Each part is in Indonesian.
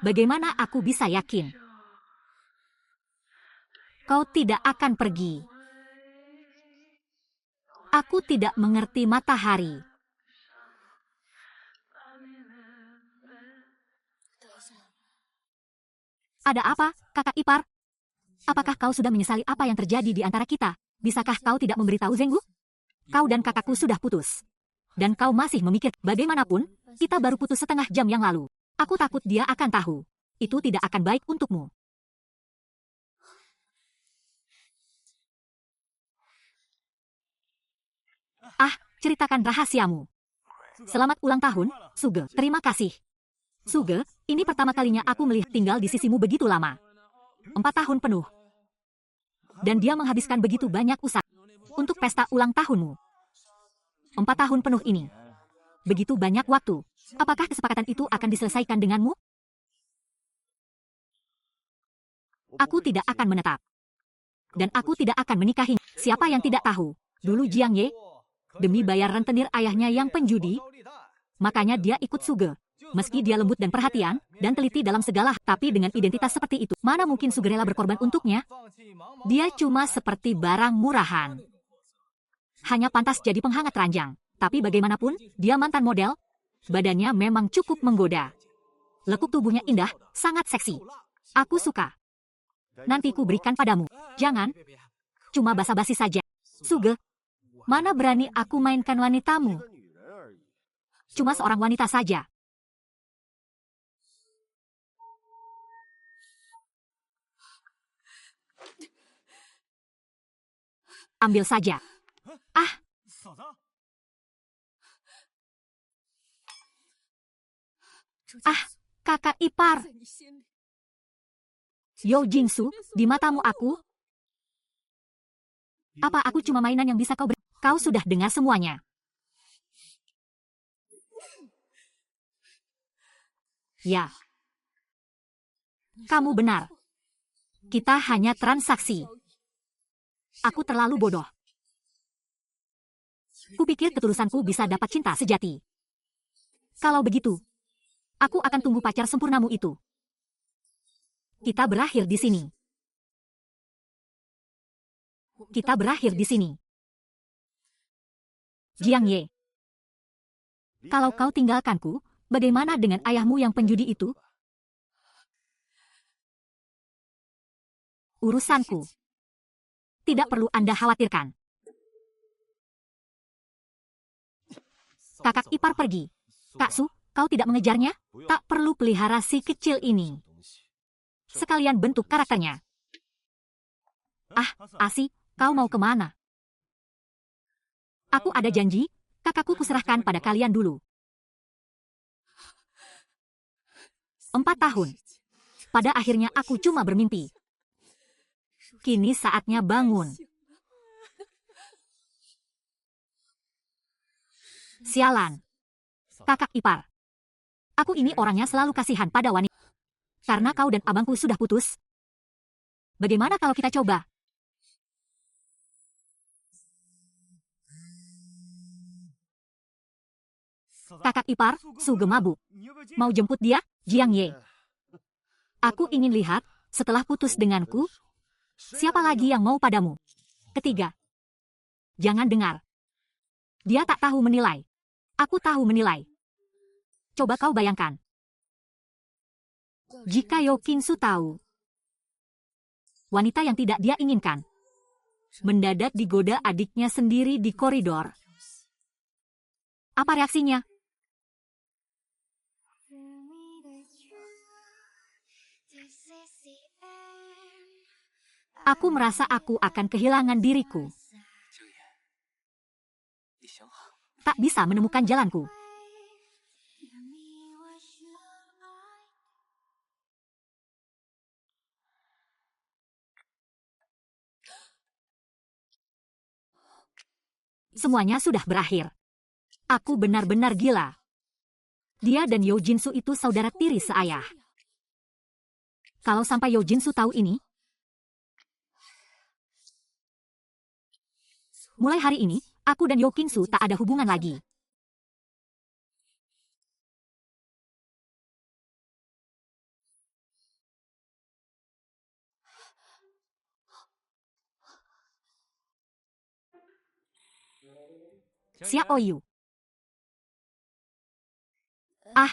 Bagaimana aku bisa yakin? Kau tidak akan pergi. Aku tidak mengerti matahari. Ada apa, kakak ipar? Apakah kau sudah menyesali apa yang terjadi di antara kita? Bisakah kau tidak memberitahu Zenggu? Kau dan kakakku sudah putus. Dan kau masih memikir, bagaimanapun, kita baru putus setengah jam yang lalu. Aku takut dia akan tahu. Itu tidak akan baik untukmu. Ceritakan rahasiamu. Selamat ulang tahun, Suge. Terima kasih. Suge, ini pertama kalinya aku melihat tinggal di sisimu begitu lama. 4 tahun penuh. Dan dia menghabiskan begitu banyak usaha untuk pesta ulang tahunmu. 4 tahun penuh ini. Begitu banyak waktu. Apakah kesepakatan itu akan diselesaikan denganmu? Aku tidak akan menetap. Dan aku tidak akan menikahi. Siapa yang tidak tahu? Dulu Jiang Ye, demi bayar rentenir ayahnya yang penjudi, makanya dia ikut Suge. Meski dia lembut dan perhatian, dan teliti dalam segala, tapi dengan identitas seperti itu, mana mungkin Suge rela berkorban untuknya? Dia cuma seperti barang murahan. Hanya pantas jadi penghangat ranjang. Tapi bagaimanapun, dia mantan model. Badannya memang cukup menggoda. Lekuk tubuhnya indah, sangat seksi. Aku suka. Nanti ku berikan padamu. Jangan. Cuma basa-basi saja. Suge, mana berani aku mainkan wanitamu? Cuma seorang wanita saja. Ambil saja. Kakak ipar. Yo Jingsu, di matamu aku? Apa aku cuma mainan yang bisa kau beri? Kau sudah dengar semuanya. Ya. Kamu benar. Kita hanya transaksi. Aku terlalu bodoh. Kupikir ketulusanku bisa dapat cinta sejati. Kalau begitu, aku akan tunggu pacar sempurnamu itu. Kita berakhir di sini. Kita berakhir di sini. Jiang Ye. Kalau kau tinggalkanku, bagaimana dengan ayahmu yang penjudi itu? Urusanku. Tidak perlu Anda khawatirkan. Kakak ipar pergi. Kak Su, kau tidak mengejarnya? Tak perlu pelihara si kecil ini. Sekalian bentuk karakternya. Asi, kau mau kemana? Aku ada janji, kakakku kuserahkan pada kalian dulu. 4 tahun. Pada akhirnya aku cuma bermimpi. Kini saatnya bangun. Sialan. Kakak ipar. Aku ini orangnya selalu kasihan pada wanita. Karena kau dan abangku sudah putus. Bagaimana kalau kita coba? Kakak ipar, Suge mabuk. Mau jemput dia, Jiang Ye? Aku ingin lihat, setelah putus denganku, siapa lagi yang mau padamu? Ketiga. Jangan dengar. Dia tak tahu menilai. Aku tahu menilai. Coba kau bayangkan. Jika Yo Kinsu tahu, wanita yang tidak dia inginkan mendadak digoda adiknya sendiri di koridor. Apa reaksinya? Aku merasa aku akan kehilangan diriku. Tak bisa menemukan jalanku. Semuanya sudah berakhir. Aku benar-benar gila. Dia dan Yo Jinsu itu saudara tiri seayah. Kalau sampai Yo Jinsu tahu ini, mulai hari ini, aku dan Yo Kinsu tak ada hubungan lagi. Xiao Yu. Ah,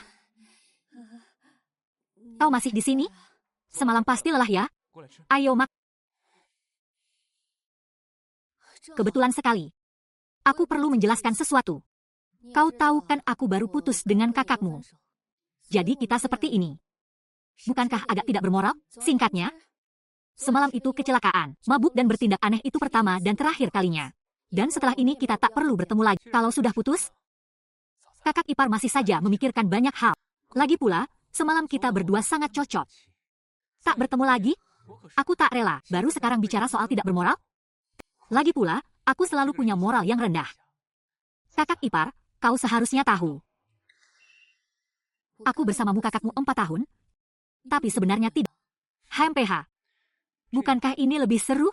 kau masih di sini? Semalam pasti lelah ya? Ayo mak. Kebetulan sekali. Aku perlu menjelaskan sesuatu. Kau tahu kan aku baru putus dengan kakakmu. Jadi kita seperti ini. Bukankah agak tidak bermoral? Singkatnya, semalam itu kecelakaan, mabuk dan bertindak aneh itu pertama dan terakhir kalinya. Dan setelah ini kita tak perlu bertemu lagi. Kalau sudah putus, kakak ipar masih saja memikirkan banyak hal. Lagi pula, semalam kita berdua sangat cocok. Tak bertemu lagi? Aku tak rela, baru sekarang bicara soal tidak bermoral? Lagi pula, aku selalu punya moral yang rendah. Kakak ipar, kau seharusnya tahu. Aku bersamamu kakakmu 4 tahun, tapi sebenarnya tidak. HMPH. Bukankah ini lebih seru?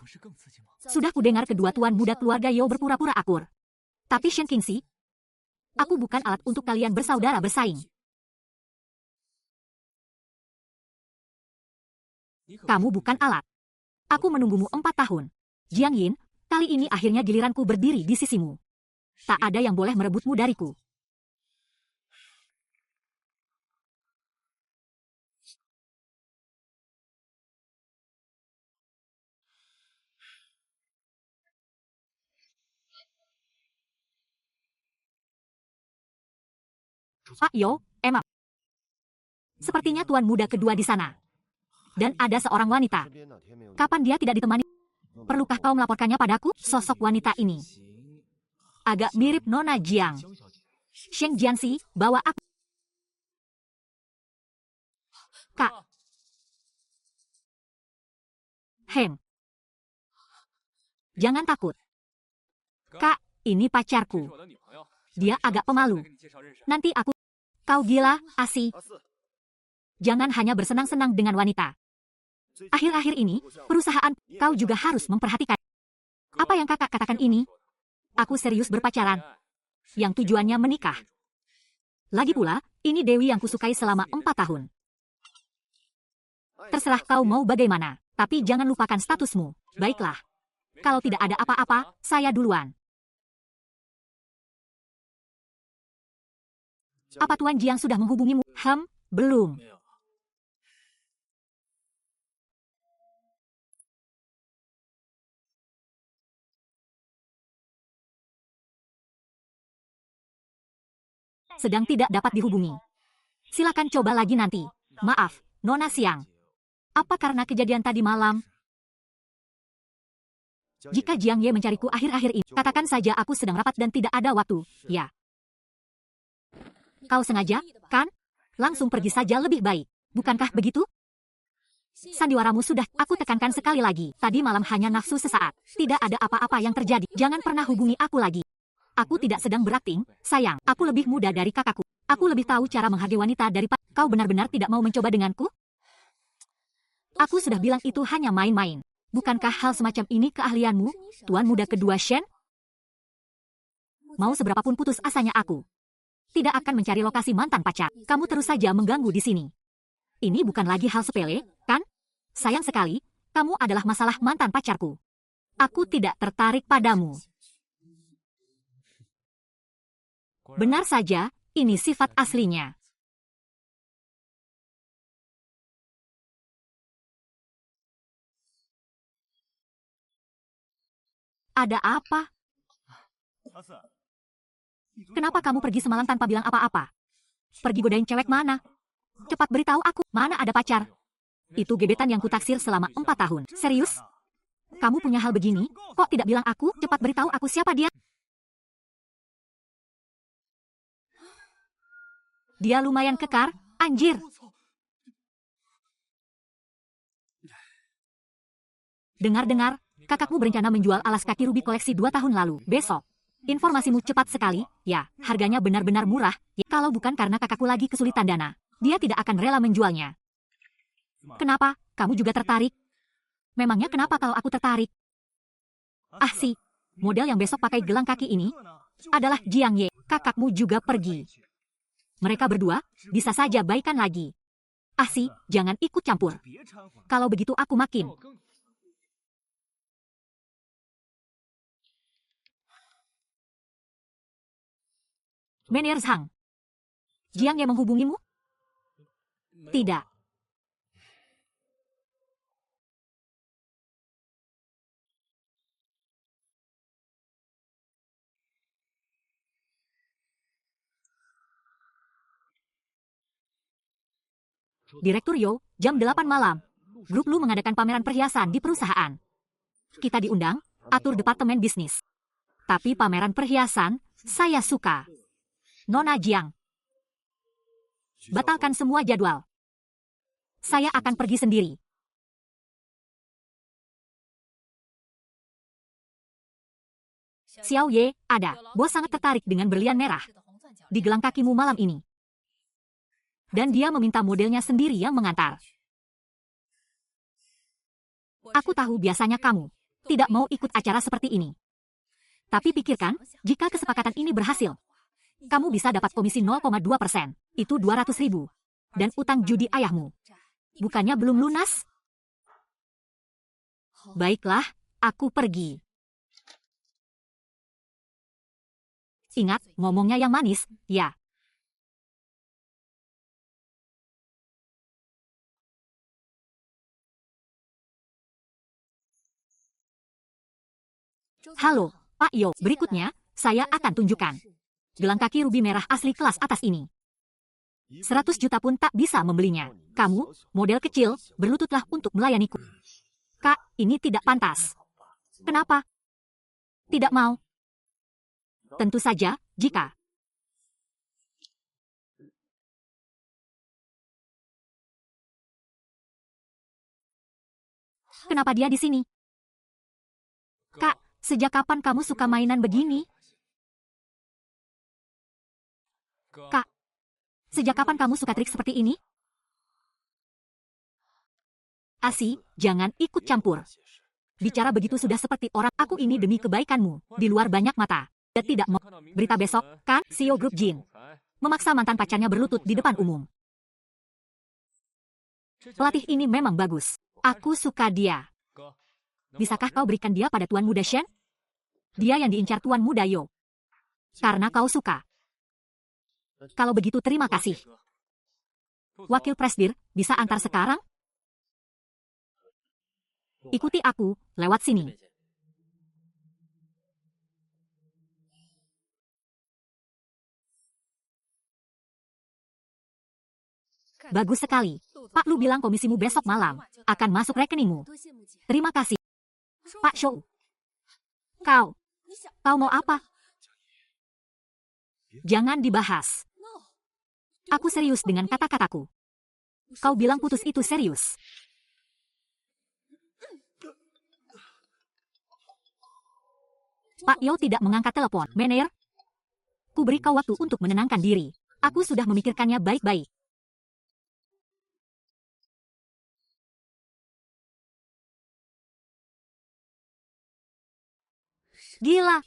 Sudah kudengar kedua tuan muda keluarga Yo berpura-pura akur. Tapi Shen Qingxi, aku bukan alat untuk kalian bersaudara bersaing. Kamu bukan alat. Aku menunggumu 4 tahun. Jiang Yin, kali ini akhirnya giliranku berdiri di sisimu. Tak ada yang boleh merebutmu dariku. Pak Yo, emang. Sepertinya tuan muda kedua di sana. Dan ada seorang wanita. Kapan dia tidak ditemani? Perlukah kau melaporkannya padaku? Sosok wanita ini agak mirip Nona Jiang. Sheng Jianxi, bawa aku. Kak. Heng. Jangan takut. Kak, ini pacarku. Dia agak pemalu. Nanti aku... Kau gila, Asi. Jangan hanya bersenang-senang dengan wanita. Akhir-akhir ini, perusahaan kau juga harus memperhatikan. Apa yang kakak katakan ini? Aku serius berpacaran. Yang tujuannya menikah. Lagi pula, ini Dewi yang kusukai selama 4 tahun. Terserah kau mau bagaimana, tapi jangan lupakan statusmu. Baiklah. Kalau tidak ada apa-apa, saya duluan. Apa Tuan Jiang sudah menghubungimu? Belum. Sedang tidak dapat dihubungi. Silakan coba lagi nanti. Maaf, Nona Siang. Apa karena kejadian tadi malam? Jika Jiang Ye mencariku akhir-akhir ini, katakan saja aku sedang rapat dan tidak ada waktu. Ya. Kau sengaja, kan? Langsung pergi saja lebih baik. Bukankah begitu? Sandiwaramu sudah aku tekankan sekali lagi. Tadi malam hanya nafsu sesaat. Tidak ada apa-apa yang terjadi. Jangan pernah hubungi aku lagi. Aku tidak sedang berakting, sayang. Aku lebih muda dari kakakku. Aku lebih tahu cara menghargai wanita daripada kau benar-benar tidak mau mencoba denganku? Aku sudah bilang itu hanya main-main. Bukankah hal semacam ini keahlianmu, tuan muda kedua Shen? Mau seberapapun putus asanya aku tidak akan mencari lokasi mantan pacar. Kamu terus saja mengganggu di sini. Ini bukan lagi hal sepele, kan? Sayang sekali, kamu adalah masalah mantan pacarku. Aku tidak tertarik padamu. Benar saja, ini sifat aslinya. Ada apa? Kenapa kamu pergi semalam tanpa bilang apa-apa? Pergi godain cewek mana? Cepat beritahu aku, mana ada pacar? Itu gebetan yang kutaksir selama 4 tahun. Serius? Kamu punya hal begini? Kok tidak bilang aku? Cepat beritahu aku siapa dia? Dia lumayan kekar, anjir. Dengar-dengar, kakakmu berencana menjual alas kaki ruby koleksi 2 tahun lalu, besok. Informasimu cepat sekali, ya, harganya benar-benar murah, ya, kalau bukan karena kakakku lagi kesulitan dana. Dia tidak akan rela menjualnya. Kenapa? Kamu juga tertarik? Memangnya kenapa kalau aku tertarik? Ah sih, model yang besok pakai gelang kaki ini adalah Jiang Ye. Kakakmu juga pergi. Mereka berdua bisa saja baikan lagi. Ah sih, jangan ikut campur. Kalau begitu aku makin. Manager Zhang. Jiang Ye menghubungimu? Tidak. Direktur Yo, jam 8 malam. Grup Lu mengadakan pameran perhiasan di perusahaan. Kita diundang, atur departemen bisnis. Tapi pameran perhiasan, saya suka. Nona Jiang. Batalkan semua jadwal. Saya akan pergi sendiri. Xiao Ye, ada. Bos sangat tertarik dengan berlian merah di gelang kakimu malam ini. Dan dia meminta modelnya sendiri yang mengantar. Aku tahu biasanya kamu tidak mau ikut acara seperti ini. Tapi pikirkan, jika kesepakatan ini berhasil, kamu bisa dapat komisi 0,2%. Itu 200.000. Dan utang judi ayahmu. Bukannya belum lunas? Baiklah, aku pergi. Ingat, ngomongnya yang manis, ya. Halo, Pak Yo. Berikutnya, saya akan tunjukkan gelang kaki rubi merah asli kelas atas ini. 100 juta pun tak bisa membelinya. Kamu, model kecil, berlututlah untuk melayaniku. Kak, ini tidak pantas. Kenapa? Tidak mau. Tentu saja, jika kenapa dia di sini? Kak, sejak kapan kamu suka mainan begini? Kak, sejak kapan kamu suka trik seperti ini? Asi, jangan ikut campur. Bicara begitu sudah seperti orang, aku ini demi kebaikanmu, di luar banyak mata. Dan tidak mau. Berita besok, kan, CEO Grup Jin memaksa mantan pacarnya berlutut di depan umum. Pelatih ini memang bagus. Aku suka dia. Bisakah kau berikan dia pada Tuan Muda Shen? Dia yang diincar Tuan Muda Yo. Karena kau suka. Kalau begitu terima kasih. Wakil Presdir, bisa antar sekarang? Ikuti aku, lewat sini. Bagus sekali. Pak Lu bilang komisimu besok malam akan masuk rekeningmu. Terima kasih. Pak Shou. Kau mau apa? Jangan dibahas. Aku serius dengan kata-kataku. Kau bilang putus itu serius. Pak Yo tidak mengangkat telepon. Manager, ku beri kau waktu untuk menenangkan diri. Aku sudah memikirkannya baik-baik. Gila.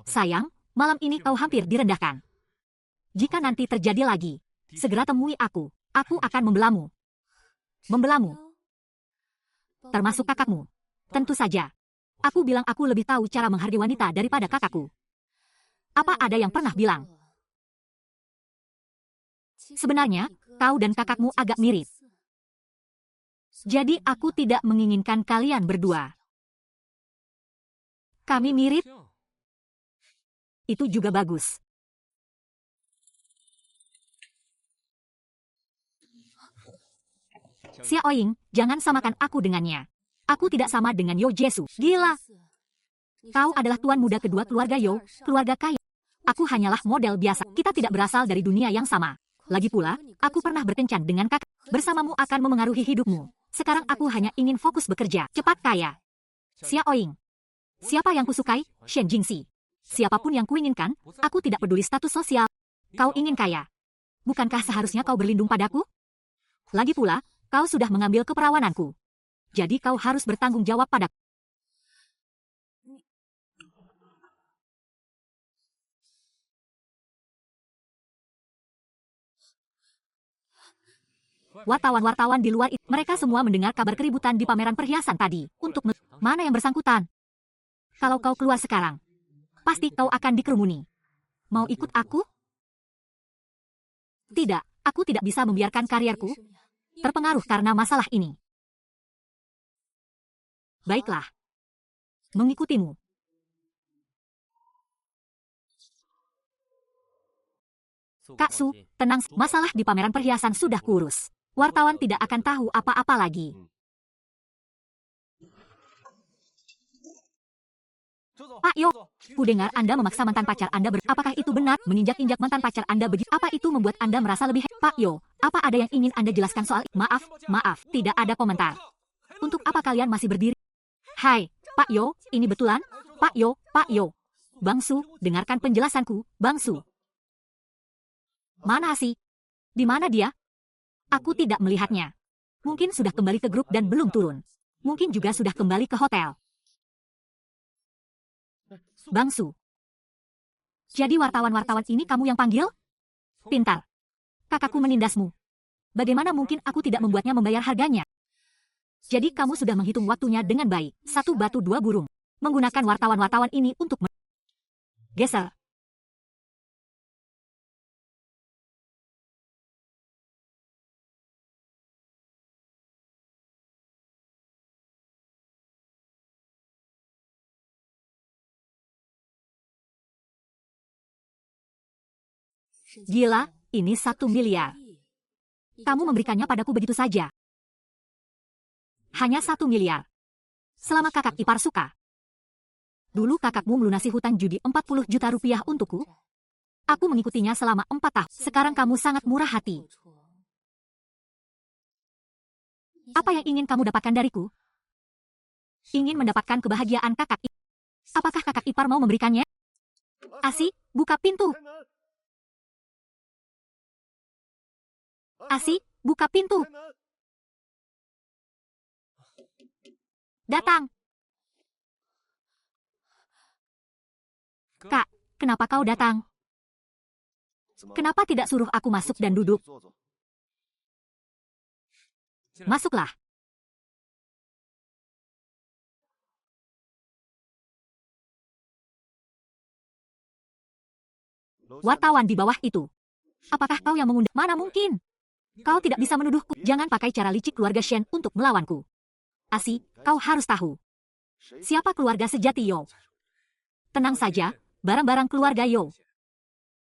Sayang, malam ini kau hampir direndahkan. Jika nanti terjadi lagi, segera temui aku. Aku akan membelamu. Membelamu. Termasuk kakakmu. Tentu saja. Aku bilang aku lebih tahu cara menghargai wanita daripada kakakku. Apa ada yang pernah bilang? Sebenarnya, kau dan kakakmu agak mirip. Jadi aku tidak menginginkan kalian berdua. Kami mirip. Itu juga bagus. Xia Oying, jangan samakan aku dengannya. Aku tidak sama dengan Yo Jesu. Gila. Kau adalah tuan muda kedua keluarga Yo, keluarga kaya. Aku hanyalah model biasa. Kita tidak berasal dari dunia yang sama. Lagi pula, aku pernah berkencan dengan kakak. Bersamamu akan memengaruhi hidupmu. Sekarang aku hanya ingin fokus bekerja. Cepat kaya. Xia Oying. Siapa yang kusukai? Shen Jingxi. Siapapun yang kuinginkan, aku tidak peduli status sosial. Kau ingin kaya. Bukankah seharusnya kau berlindung padaku? Lagi pula, kau sudah mengambil keperawananku. Jadi kau harus bertanggung jawab padaku. Wartawan-wartawan di luar itu, mereka semua mendengar kabar keributan di pameran perhiasan tadi. Mana yang bersangkutan? Kalau kau keluar sekarang, pasti kau akan dikerumuni. Mau ikut aku? Tidak, aku tidak bisa membiarkan karierku terpengaruh karena masalah ini. Baiklah, mengikutimu. Kak Su, tenang, masalah di pameran perhiasan sudah kurus. Wartawan tidak akan tahu apa-apa lagi. Pak Yo, ku dengar Anda memaksa mantan pacar Anda apakah itu benar? Menginjak-injak mantan pacar Anda begitu? Apa itu membuat Anda merasa lebih Pak Yo, apa ada yang ingin Anda jelaskan soal maaf, tidak ada komentar. Untuk apa kalian masih berdiri? Hai, Pak Yo, ini betulan? Pak Yo. Bang Su, dengarkan penjelasanku, Bang Su. Mana sih? Di mana dia? Aku tidak melihatnya. Mungkin sudah kembali ke grup dan belum turun. Mungkin juga sudah kembali ke hotel. Bang Su. Jadi wartawan-wartawan ini kamu yang panggil? Pintar. Kakakku menindasmu. Bagaimana mungkin aku tidak membuatnya membayar harganya? Jadi kamu sudah menghitung waktunya dengan baik. Satu batu dua burung. Menggunakan wartawan-wartawan ini untuk geser. Gila, ini 1 miliar. Kamu memberikannya padaku begitu saja. Hanya 1 miliar. Selama kakak ipar suka. Dulu kakakmu melunasi hutang judi 40 juta rupiah untukku. Aku mengikutinya selama 4 tahun. Sekarang kamu sangat murah hati. Apa yang ingin kamu dapatkan dariku? Ingin mendapatkan kebahagiaan kakak. Apakah kakak ipar mau memberikannya? Asi, buka pintu. Asi, buka pintu. Datang. Kak, kenapa kau datang? Kenapa tidak suruh aku masuk dan duduk? Masuklah. Wartawan di bawah itu. Apakah kau yang mengundang? Mana mungkin? Kau tidak bisa menuduhku. Jangan pakai cara licik keluarga Shen untuk melawanku. Asi, kau harus tahu. Siapa keluarga sejati Yo? Tenang saja, barang-barang keluarga Yo.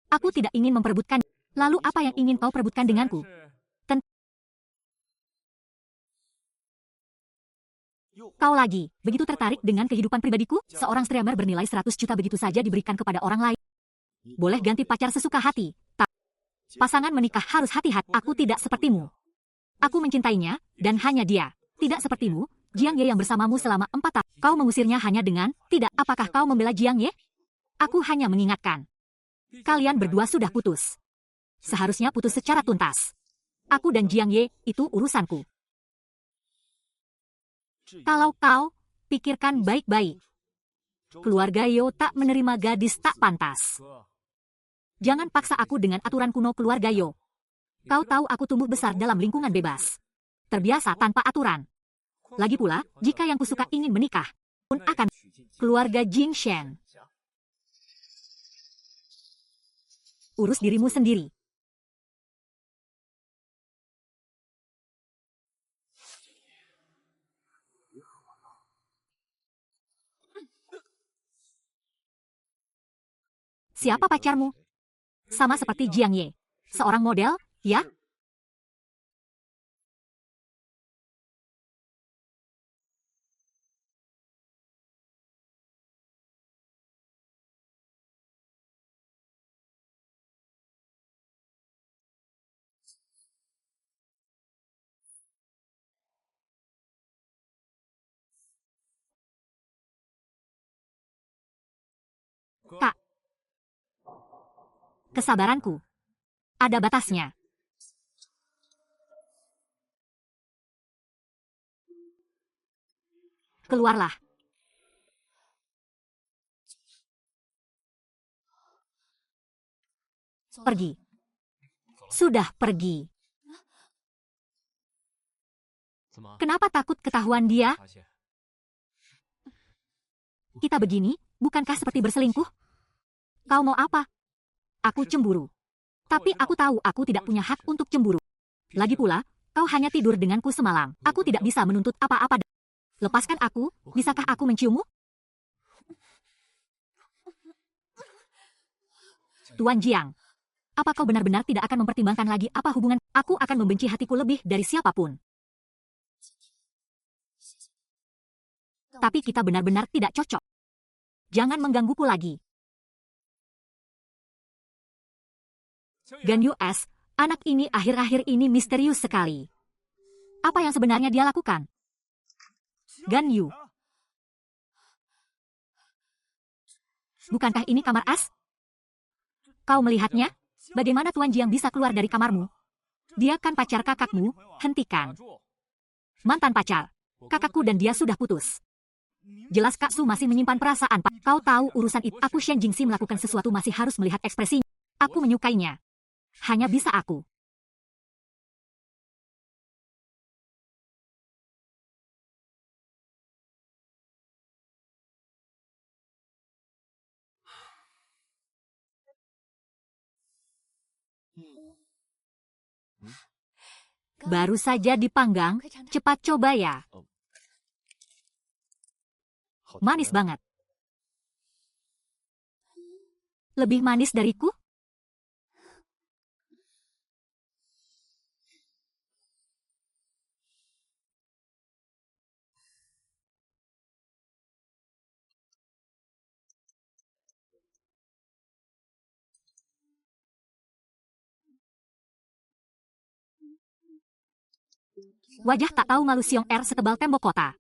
Aku tidak ingin memperebutkan. Lalu apa yang ingin kau perebutkan denganku? Kau lagi, begitu tertarik dengan kehidupan pribadiku? Seorang streamer bernilai 100 juta begitu saja diberikan kepada orang lain. Boleh ganti pacar sesuka hati. Pasangan menikah harus hati-hati. Aku tidak sepertimu. Aku mencintainya, dan hanya dia. Tidak sepertimu, Jiang Ye yang bersamamu selama 4 tahun. Kau mengusirnya hanya dengan, tidak. Apakah kau membela Jiang Ye? Aku hanya mengingatkan. Kalian berdua sudah putus. Seharusnya putus secara tuntas. Aku dan Jiang Ye, itu urusanku. Kalau kau, pikirkan baik-baik. Keluarga Yo tak menerima gadis tak pantas. Jangan paksa aku dengan aturan kuno keluarga Yo. Kau tahu aku tumbuh besar dalam lingkungan bebas. Terbiasa tanpa aturan. Lagi pula, jika yang kusuka ingin menikah, pun akan keluarga Jing Shen. Urus dirimu sendiri. Siapa pacarmu? Sama seperti Jiang Ye. Seorang model, ya? Kak. Kesabaranku. Ada batasnya. Keluarlah. Pergi. Sudah pergi. Kenapa takut ketahuan dia? Kita begini, bukankah seperti berselingkuh? Kau mau apa? Aku cemburu. Tapi aku tahu aku tidak punya hak untuk cemburu. Lagi pula, kau hanya tidur denganku semalam. Aku tidak bisa menuntut apa-apa. Lepaskan aku, bisakah aku menciummu? Tuan Jiang, apa kau benar-benar tidak akan mempertimbangkan lagi apa hubungan? Aku akan membenci hatiku lebih dari siapapun. Tapi kita benar-benar tidak cocok. Jangan menggangguku lagi. Gan US, anak ini akhir-akhir ini misterius sekali. Apa yang sebenarnya dia lakukan? Gan Yu. Bukankah ini kamar As? Kau melihatnya? Bagaimana Tuan Jiang bisa keluar dari kamarmu? Dia kan pacar kakakmu, hentikan. Mantan pacar. Kakakku dan dia sudah putus. Jelas Kak Su masih menyimpan perasaan. Kau tahu urusan itu. Aku Shen Jingxi melakukan sesuatu masih harus melihat ekspresinya. Aku menyukainya. Hanya bisa aku. Baru saja dipanggang, cepat coba ya. Manis banget. Lebih manis dariku? Wajah tak tahu malu Siong Er setebal tembok kota.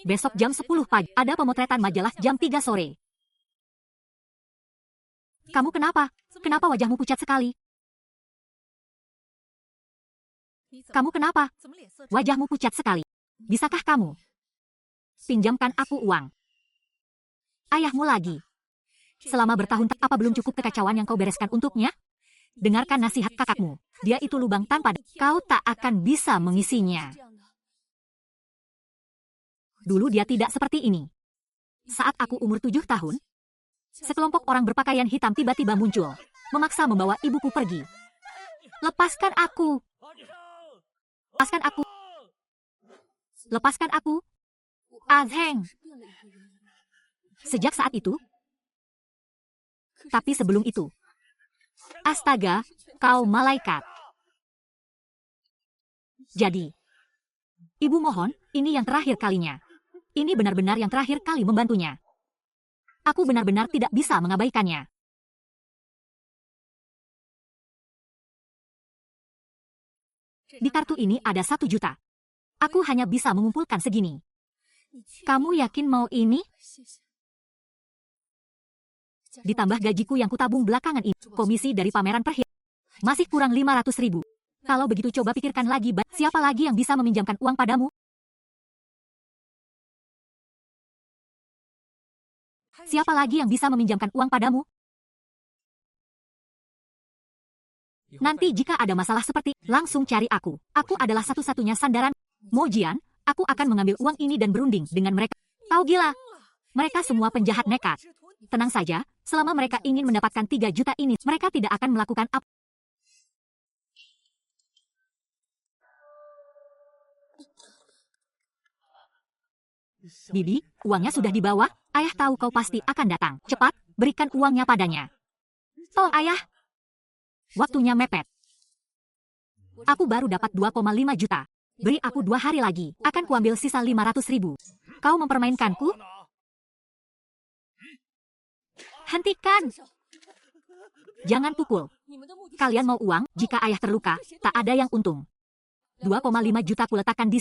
Besok jam 10 pagi, ada pemotretan majalah jam 3 sore. Kamu kenapa? Kenapa wajahmu pucat sekali? Kamu kenapa? Wajahmu pucat sekali. Bisakah kamu pinjamkan aku uang? Ayahmu lagi. Selama bertahun-tahun, apa belum cukup kekacauan yang kau bereskan untuknya? Dengarkan nasihat kakakmu. Dia itu lubang tanpa, kau tak akan bisa mengisinya. Dulu dia tidak seperti ini. Saat aku umur 7 tahun, sekelompok orang berpakaian hitam tiba-tiba muncul, memaksa membawa ibuku pergi. Lepaskan aku. Lepaskan aku. Lepaskan aku. Azheng. Sejak saat itu. Tapi sebelum itu. Astaga, kau malaikat. Jadi, ibu mohon, ini yang terakhir kalinya. Ini benar-benar yang terakhir kali membantunya. Aku benar-benar tidak bisa mengabaikannya. Di kartu ini ada 1 juta. Aku hanya bisa mengumpulkan segini. Kamu yakin mau ini? Ditambah gajiku yang kutabung belakangan ini. Komisi dari pameran perhiasan. Masih kurang 500.000. Kalau begitu coba pikirkan lagi, siapa lagi yang bisa meminjamkan uang padamu? Siapa lagi yang bisa meminjamkan uang padamu? Nanti jika ada masalah seperti, langsung cari aku. Aku adalah satu-satunya sandaran. Mojian, aku akan mengambil uang ini dan berunding dengan mereka. Kau gila. Mereka semua penjahat nekat. Tenang saja, selama mereka ingin mendapatkan 3 juta ini, mereka tidak akan melakukan apa. Bibi, uangnya sudah dibawa. Ayah tahu kau pasti akan datang. Cepat, berikan uangnya padanya. Oh ayah. Waktunya mepet. Aku baru dapat 2,5 juta. Beri aku 2 hari lagi. Akan kuambil sisa 500.000. Kau mempermainkanku? Hentikan. Jangan pukul. Kalian mau uang? Jika ayah terluka, tak ada yang untung. 2,5 juta kuletakkan di...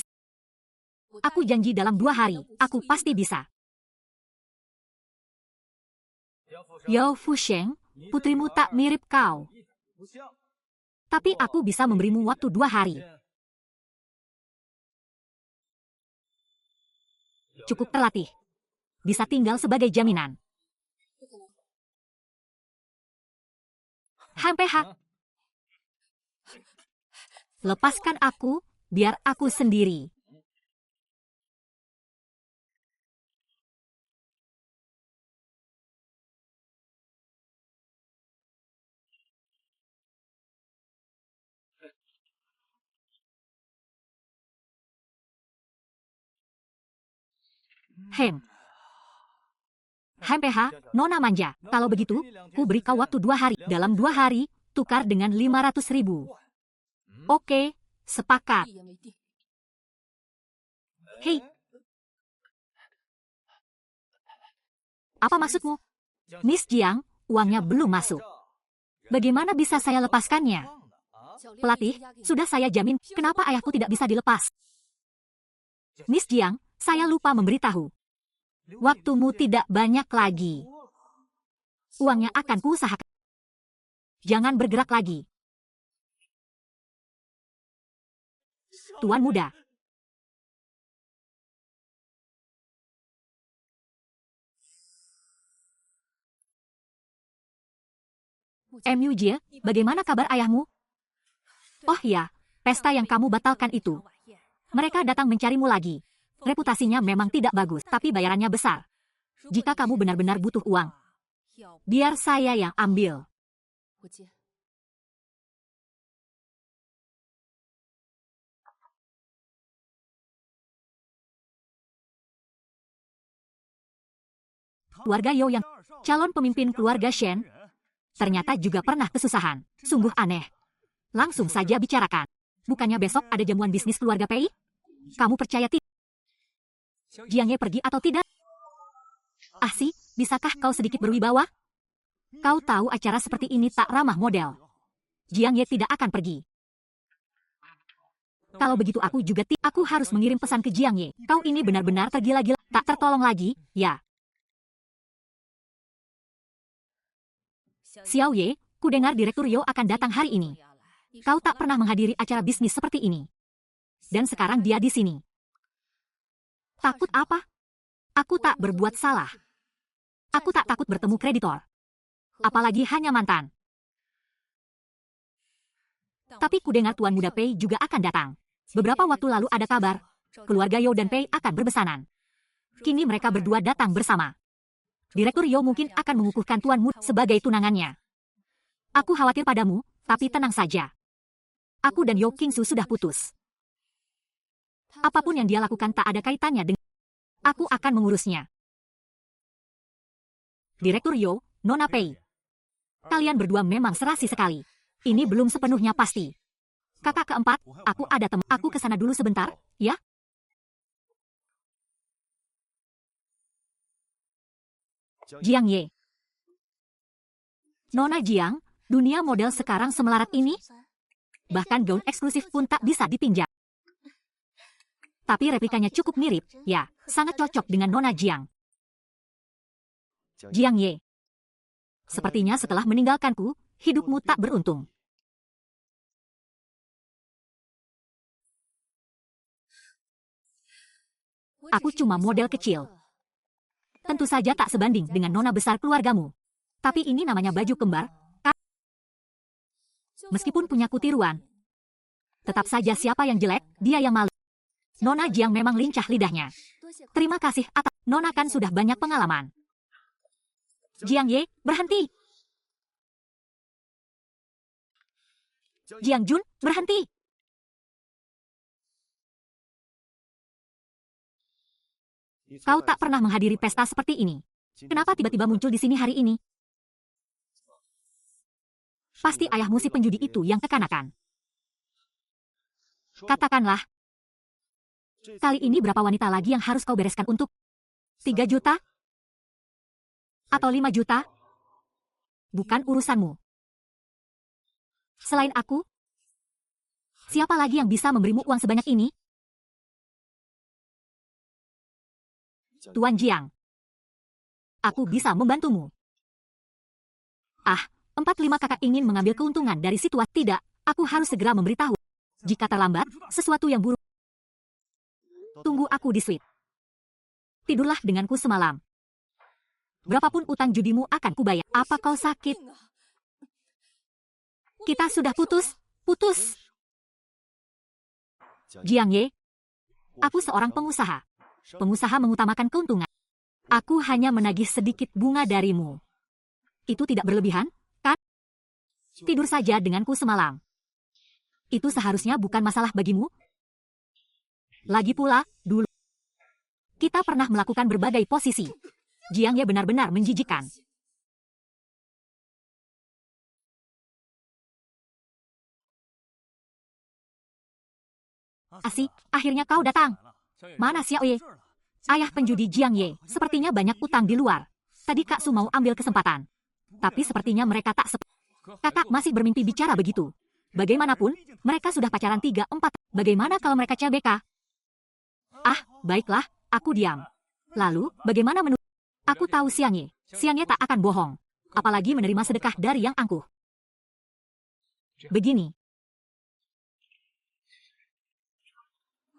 Aku janji dalam 2 hari, aku pasti bisa. Yao Fusheng, putrimu tak mirip kau. Tapi aku bisa memberimu waktu 2 hari. Cukup terlatih. Bisa tinggal sebagai jaminan. HMPH. Lepaskan aku, biar aku sendiri. HMPH, Nona manja. Kalau begitu, ku beri kau waktu 2 hari. Dalam 2 hari, tukar dengan 500.000. Oke, sepakat. Hei. Apa maksudmu? Miss Jiang, uangnya belum masuk. Bagaimana bisa saya lepaskannya? Pelatih, sudah saya jamin, kenapa ayahku tidak bisa dilepas? Miss Jiang, saya lupa memberitahu. Waktumu tidak banyak lagi. Uangnya akan kuusahakan. Jangan bergerak lagi. Tuan muda. MUJ, bagaimana kabar ayahmu? Oh ya, pesta yang kamu batalkan itu. Mereka datang mencarimu lagi. Reputasinya memang tidak bagus, tapi bayarannya besar. Jika kamu benar-benar butuh uang, biar saya yang ambil. Keluarga Yo yang calon pemimpin keluarga Shen, ternyata juga pernah kesusahan. Sungguh aneh. Langsung saja bicarakan. Bukannya besok ada jamuan bisnis keluarga Pei? Kamu percaya tidak? Jiang Ye pergi atau tidak? Ahsi, bisakah kau sedikit berwibawa? Kau tahu acara seperti ini tak ramah model. Jiang Ye tidak akan pergi. Kalau begitu aku juga aku harus mengirim pesan ke Jiang Ye. Kau ini benar-benar tergila-gila, tak tertolong lagi, ya. Xiao Ye, ku dengar Direktur Yo akan datang hari ini. Kau tak pernah menghadiri acara bisnis seperti ini. Dan sekarang dia di sini. Takut apa? Aku tak berbuat salah. Aku tak takut bertemu kreditor. Apalagi hanya mantan. Tapi ku dengar Tuan Muda Pei juga akan datang. Beberapa waktu lalu ada kabar, keluarga Yo dan Pei akan berbesanan. Kini mereka berdua datang bersama. Direktur Yo mungkin akan mengukuhkan Tuan Muda sebagai tunangannya. Aku khawatir padamu, tapi tenang saja. Aku dan Yo Qingsu sudah putus. Apapun yang dia lakukan tak ada kaitannya dengan... Aku akan mengurusnya. Direktur Yo, Nona Pei. Kalian berdua memang serasi sekali. Ini belum sepenuhnya pasti. Kakak keempat, aku ada teman. Aku kesana dulu sebentar, ya? Jiang Ye. Nona Jiang, dunia model sekarang semelarat ini? Bahkan gaun eksklusif pun tak bisa dipinjam. Tapi replikanya cukup mirip, ya, sangat cocok dengan Nona Jiang. Jiang Ye. Sepertinya setelah meninggalkanku, hidupmu tak beruntung. Aku cuma model kecil. Tentu saja tak sebanding dengan nona besar keluargamu. Tapi ini namanya baju kembar. Meskipun punya kutiruan, tetap saja siapa yang jelek, dia yang malu. Nona Jiang memang lincah lidahnya. Terima kasih atas... Nona kan sudah banyak pengalaman. Jiang Ye, berhenti. Jiang Jun, berhenti. Kau tak pernah menghadiri pesta seperti ini. Kenapa tiba-tiba muncul di sini hari ini? Pasti ayahmu si penjudi itu yang kekanakan. Katakanlah, kali ini berapa wanita lagi yang harus kau bereskan untuk 3 juta? Atau 5 juta? Bukan urusanmu. Selain aku, siapa lagi yang bisa memberimu uang sebanyak ini? Tuan Jiang, aku bisa membantumu. 4-5 kakak ingin mengambil keuntungan dari situasi. Tidak, aku harus segera memberitahu. Jika terlambat, sesuatu yang buruk. Tunggu aku di suite. Tidurlah denganku semalam. Berapapun utang judimu akan kubayar. Apa kau sakit? Kita sudah putus. Putus. Jiang Ye, aku seorang pengusaha. Pengusaha mengutamakan keuntungan. Aku hanya menagih sedikit bunga darimu. Itu tidak berlebihan, kan? Tidur saja denganku semalam. Itu seharusnya bukan masalah bagimu. Lagi pula, dulu kita pernah melakukan berbagai posisi. Jiang Ye benar-benar menjijikkan. Asik, akhirnya kau datang. Mana Xiao Ye? Ayah penjudi Jiang Ye, sepertinya banyak utang di luar. Tadi Kak Su mau ambil kesempatan. Tapi sepertinya mereka tak Kakak masih bermimpi bicara begitu. Bagaimanapun, mereka sudah pacaran 3-4. Bagaimana kalau mereka CBK? Ah, baiklah, aku diam. Lalu, bagaimana menurut? Aku tahu Xiang Ye. Xiang Ye tak akan bohong. Apalagi menerima sedekah dari yang angkuh. Begini.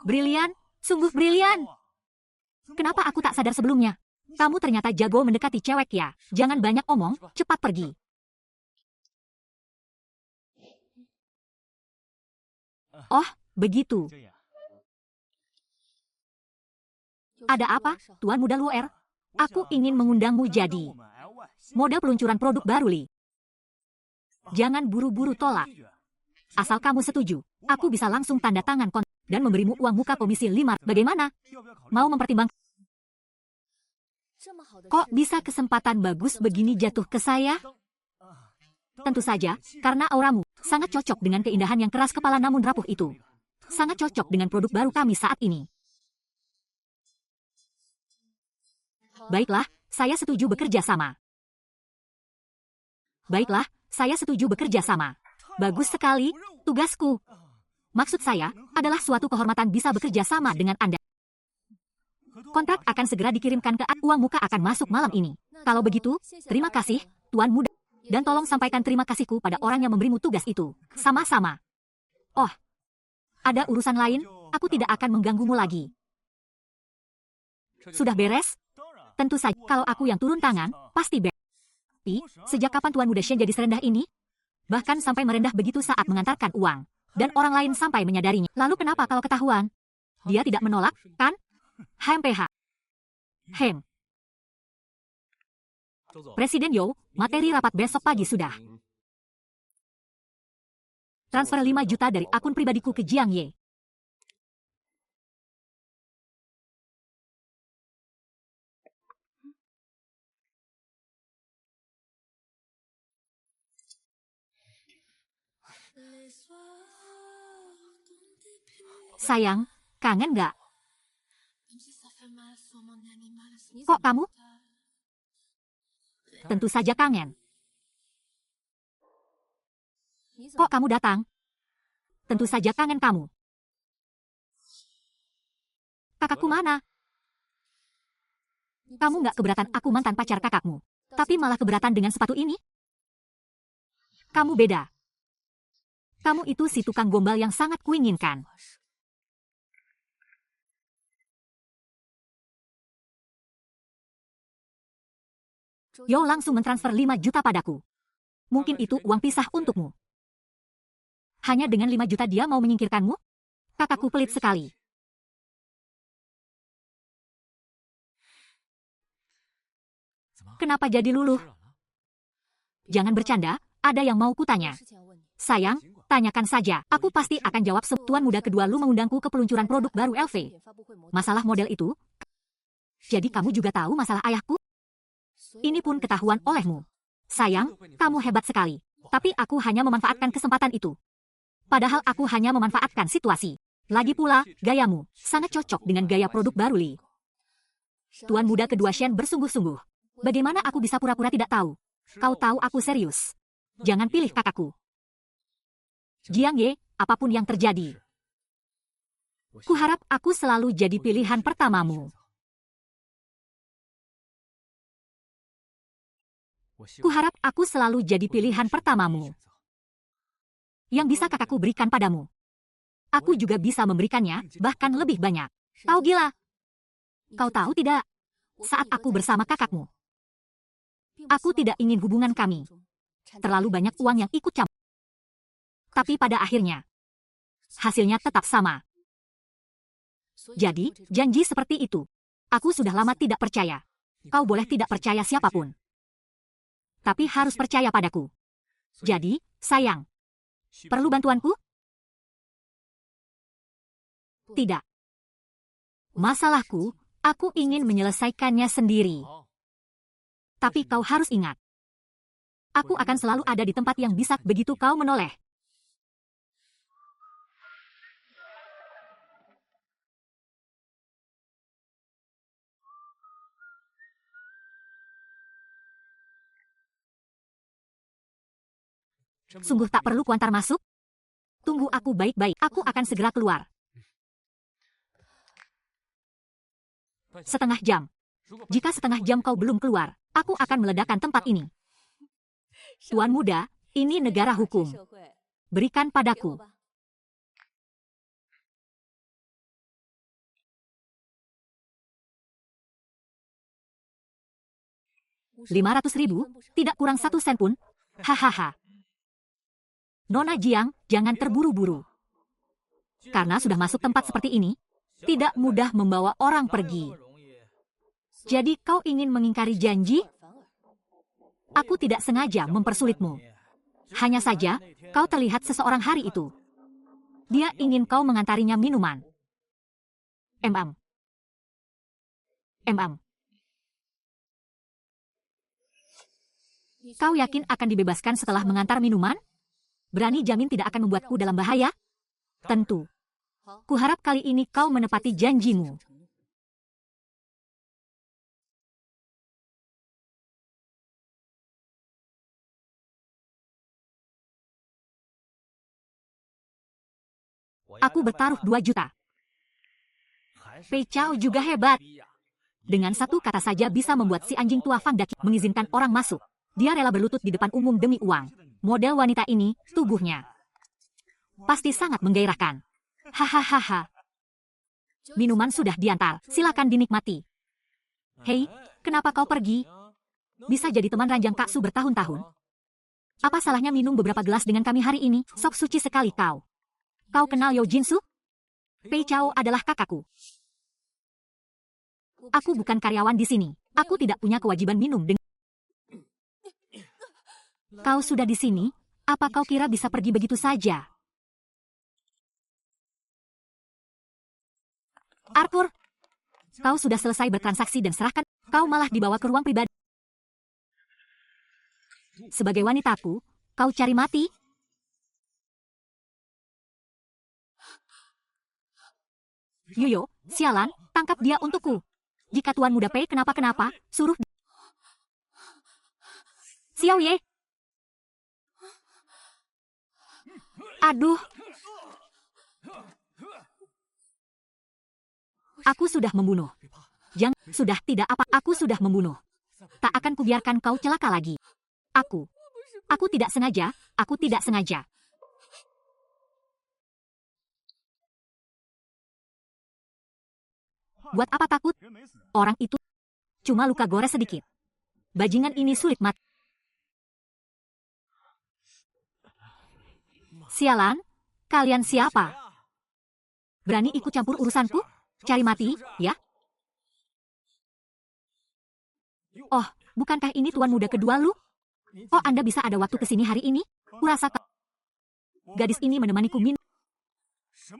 Brilian, sungguh brilian. Kenapa aku tak sadar sebelumnya? Kamu ternyata jago mendekati cewek ya. Jangan banyak omong, cepat pergi. Oh, begitu. Ada apa, Tuan Muda Luer? Aku ingin mengundangmu jadi model peluncuran produk baru, Li. Jangan buru-buru tolak. Asal kamu setuju, aku bisa langsung tanda tangan kontrak dan memberimu uang muka komisi 5. Bagaimana? Mau mempertimbangkan? Kok bisa kesempatan bagus begini jatuh ke saya? Tentu saja, karena auramu sangat cocok dengan keindahan yang keras kepala namun rapuh itu. Sangat cocok dengan produk baru kami saat ini. Baiklah, saya setuju bekerja sama. Baiklah, saya setuju bekerja sama. Bagus sekali, tugasku. Maksud saya, adalah suatu kehormatan bisa bekerja sama dengan Anda. Kontrak akan segera dikirimkan ke uang muka akan masuk malam ini. Kalau begitu, terima kasih, Tuan Muda. Dan tolong sampaikan terima kasihku pada orang yang memberimu tugas itu. Sama-sama. Oh, ada urusan lain, aku tidak akan mengganggumu lagi. Sudah beres? Tentu saja, kalau aku yang turun tangan, pasti beres. Tapi, sejak kapan Tuan Muda Shen jadi serendah ini? Bahkan sampai merendah begitu saat mengantarkan uang. Dan orang lain sampai menyadarinya. Lalu kenapa kalau ketahuan? Dia tidak menolak, kan? HMPH. Hem. Presiden Yo, materi rapat besok pagi sudah. Transfer 5 juta dari akun pribadiku ke Jiang Ye. Sayang, kangen nggak? Kok kamu? Tentu saja kangen. Kok kamu datang? Tentu saja kangen kamu. Kakakku mana? Kamu nggak keberatan aku mantan pacar kakakmu, tapi malah keberatan dengan sepatu ini? Kamu beda. Kamu itu si tukang gombal yang sangat kuinginkan. Yo langsung mentransfer 5 juta padaku. Mungkin itu uang pisah untukmu. Hanya dengan 5 juta dia mau menyingkirkanmu? Kakakku pelit sekali. Kenapa jadi luluh? Jangan bercanda, ada yang mau kutanya. Sayang, tanyakan saja. Aku pasti akan jawab. Tuan Muda kedua lu mengundangku ke peluncuran produk baru LV. Masalah model itu? Jadi kamu juga tahu masalah ayahku? Ini pun ketahuan olehmu. Sayang, kamu hebat sekali. Tapi aku hanya memanfaatkan kesempatan itu. Padahal aku hanya memanfaatkan situasi. Lagi pula, gayamu sangat cocok dengan gaya produk baru Li. Tuan Muda kedua Shen bersungguh-sungguh. Bagaimana aku bisa pura-pura tidak tahu? Kau tahu aku serius. Jangan pilih kakakku. Jiang Ye, apapun yang terjadi. Kuharap aku selalu jadi pilihan pertamamu. Kuharap aku selalu jadi pilihan pertamamu. Yang bisa kakakku berikan padamu. Aku juga bisa memberikannya, bahkan lebih banyak. Kau gila. Kau tahu tidak? Saat aku bersama kakakmu, aku tidak ingin hubungan kami terlalu banyak uang yang ikut campur. Tapi pada akhirnya, hasilnya tetap sama. Jadi, janji seperti itu. Aku sudah lama tidak percaya. Kau boleh tidak percaya siapapun. Tapi harus percaya padaku. Jadi, sayang, perlu bantuanku? Tidak. Masalahku, aku ingin menyelesaikannya sendiri. Tapi kau harus ingat, aku akan selalu ada di tempat yang bisa begitu kau menoleh. Sungguh tak perlu kuantar masuk? Tunggu aku baik-baik, aku akan segera keluar. Setengah jam. Jika setengah jam kau belum keluar, aku akan meledakkan tempat ini. Tuan muda, ini negara hukum. Berikan padaku. 500.000, tidak kurang 1 sen pun. Hahaha. Nona Jiang, jangan terburu-buru. Karena sudah masuk tempat seperti ini, tidak mudah membawa orang pergi. Jadi kau ingin mengingkari janji? Aku tidak sengaja mempersulitmu. Hanya saja, kau terlihat seseorang hari itu. Dia ingin kau mengantarinya minuman. Emam. Kau yakin akan dibebaskan setelah mengantar minuman? Berani jamin tidak akan membuatku dalam bahaya? Tentu. Kuharap kali ini kau menepati janjimu. Aku bertaruh 2 juta. Pei Chao juga hebat. Dengan satu kata saja bisa membuat si anjing tua Fang Daqi mengizinkan orang masuk. Dia rela berlutut di depan umum demi uang. Model wanita ini, tubuhnya pasti sangat menggairahkan. Hahaha. Minuman sudah diantar, silakan dinikmati. Hei, kenapa kau pergi? Bisa jadi teman ranjang Kak Su bertahun-tahun. Apa salahnya minum beberapa gelas dengan kami hari ini? Sok suci sekali kau. Kau kenal Yo Jinsu? Pei Chao adalah kakakku. Aku bukan karyawan di sini. Aku tidak punya kewajiban minum dengan... Kau sudah di sini, apa kau kira bisa pergi begitu saja? Arthur, kau sudah selesai bertransaksi dan serahkan, kau malah dibawa ke ruang pribadi. Sebagai wanitaku, kau cari mati? Yuyo, sialan, tangkap dia untukku. Jika Tuan Muda Pei kenapa-kenapa, suruh... Xiao Ye. Aduh. Aku sudah membunuh. Sudah tidak apa, aku sudah membunuh. Tak akan kubiarkan kau celaka lagi. Aku tidak sengaja, aku tidak sengaja. Buat apa takut? Orang itu cuma luka gores sedikit. Bajingan ini sulit mati. Sialan, kalian siapa? Berani ikut campur urusanku? Cari mati, ya? Oh, bukankah ini tuan muda kedua lu? Oh, Anda bisa ada waktu kesini hari ini? Kurasa gadis ini menemaniku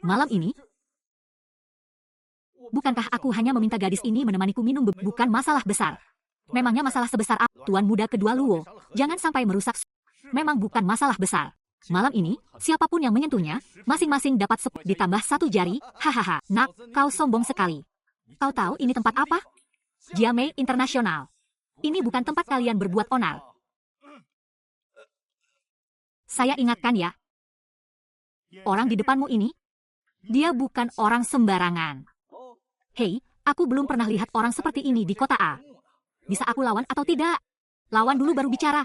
malam ini? Bukankah aku hanya meminta gadis ini menemaniku minum bukan masalah besar? Memangnya masalah sebesar apa? Tuan muda kedua Luo, jangan sampai merusak. Memang bukan masalah besar. Malam ini, siapapun yang menyentuhnya, masing-masing dapat ditambah 1 jari. Hahaha, nak, kau sombong sekali. Kau tahu ini tempat apa? Jiamei Internasional. Ini bukan tempat kalian berbuat onar. Saya ingatkan ya. Orang di depanmu ini, dia bukan orang sembarangan. Hei, aku belum pernah lihat orang seperti ini di kota A. Bisa aku lawan atau tidak? Lawan dulu baru bicara.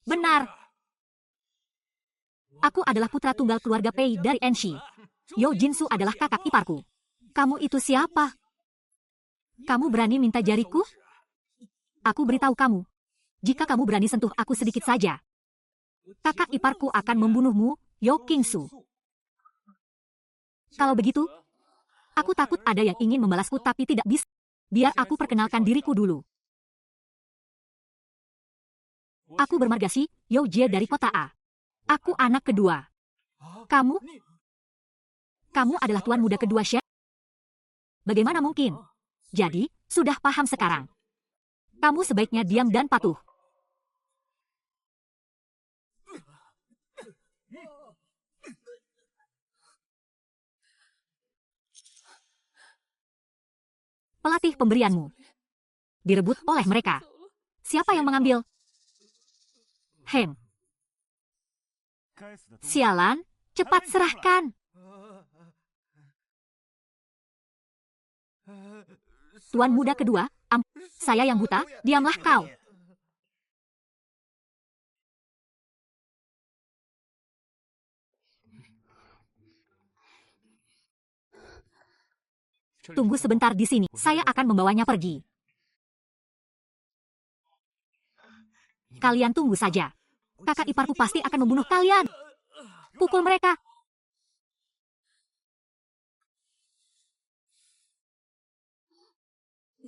Benar. Aku adalah putra tunggal keluarga Pei dari Enshi. Yo Jinsu adalah kakak iparku. Kamu itu siapa? Kamu berani minta jariku? Aku beritahu kamu. Jika kamu berani sentuh aku sedikit saja, kakak iparku akan membunuhmu, Yo Kingsu. Kalau begitu, aku takut ada yang ingin membalasku tapi tidak bisa. Biar aku perkenalkan diriku dulu. Aku bermargasi, Yo Jie dari kota A. Aku anak kedua. Kamu? Kamu adalah tuan muda kedua Shen? Bagaimana mungkin? Jadi, sudah paham sekarang. Kamu sebaiknya diam dan patuh. Pelatih pemberianmu direbut oleh mereka. Siapa yang mengambil? Heng. Sialan, cepat serahkan. Tuan muda kedua, saya yang buta, diamlah kau. Tunggu sebentar di sini, saya akan membawanya pergi. Kalian tunggu saja. Kakak iparku pasti akan membunuh kalian. Pukul mereka.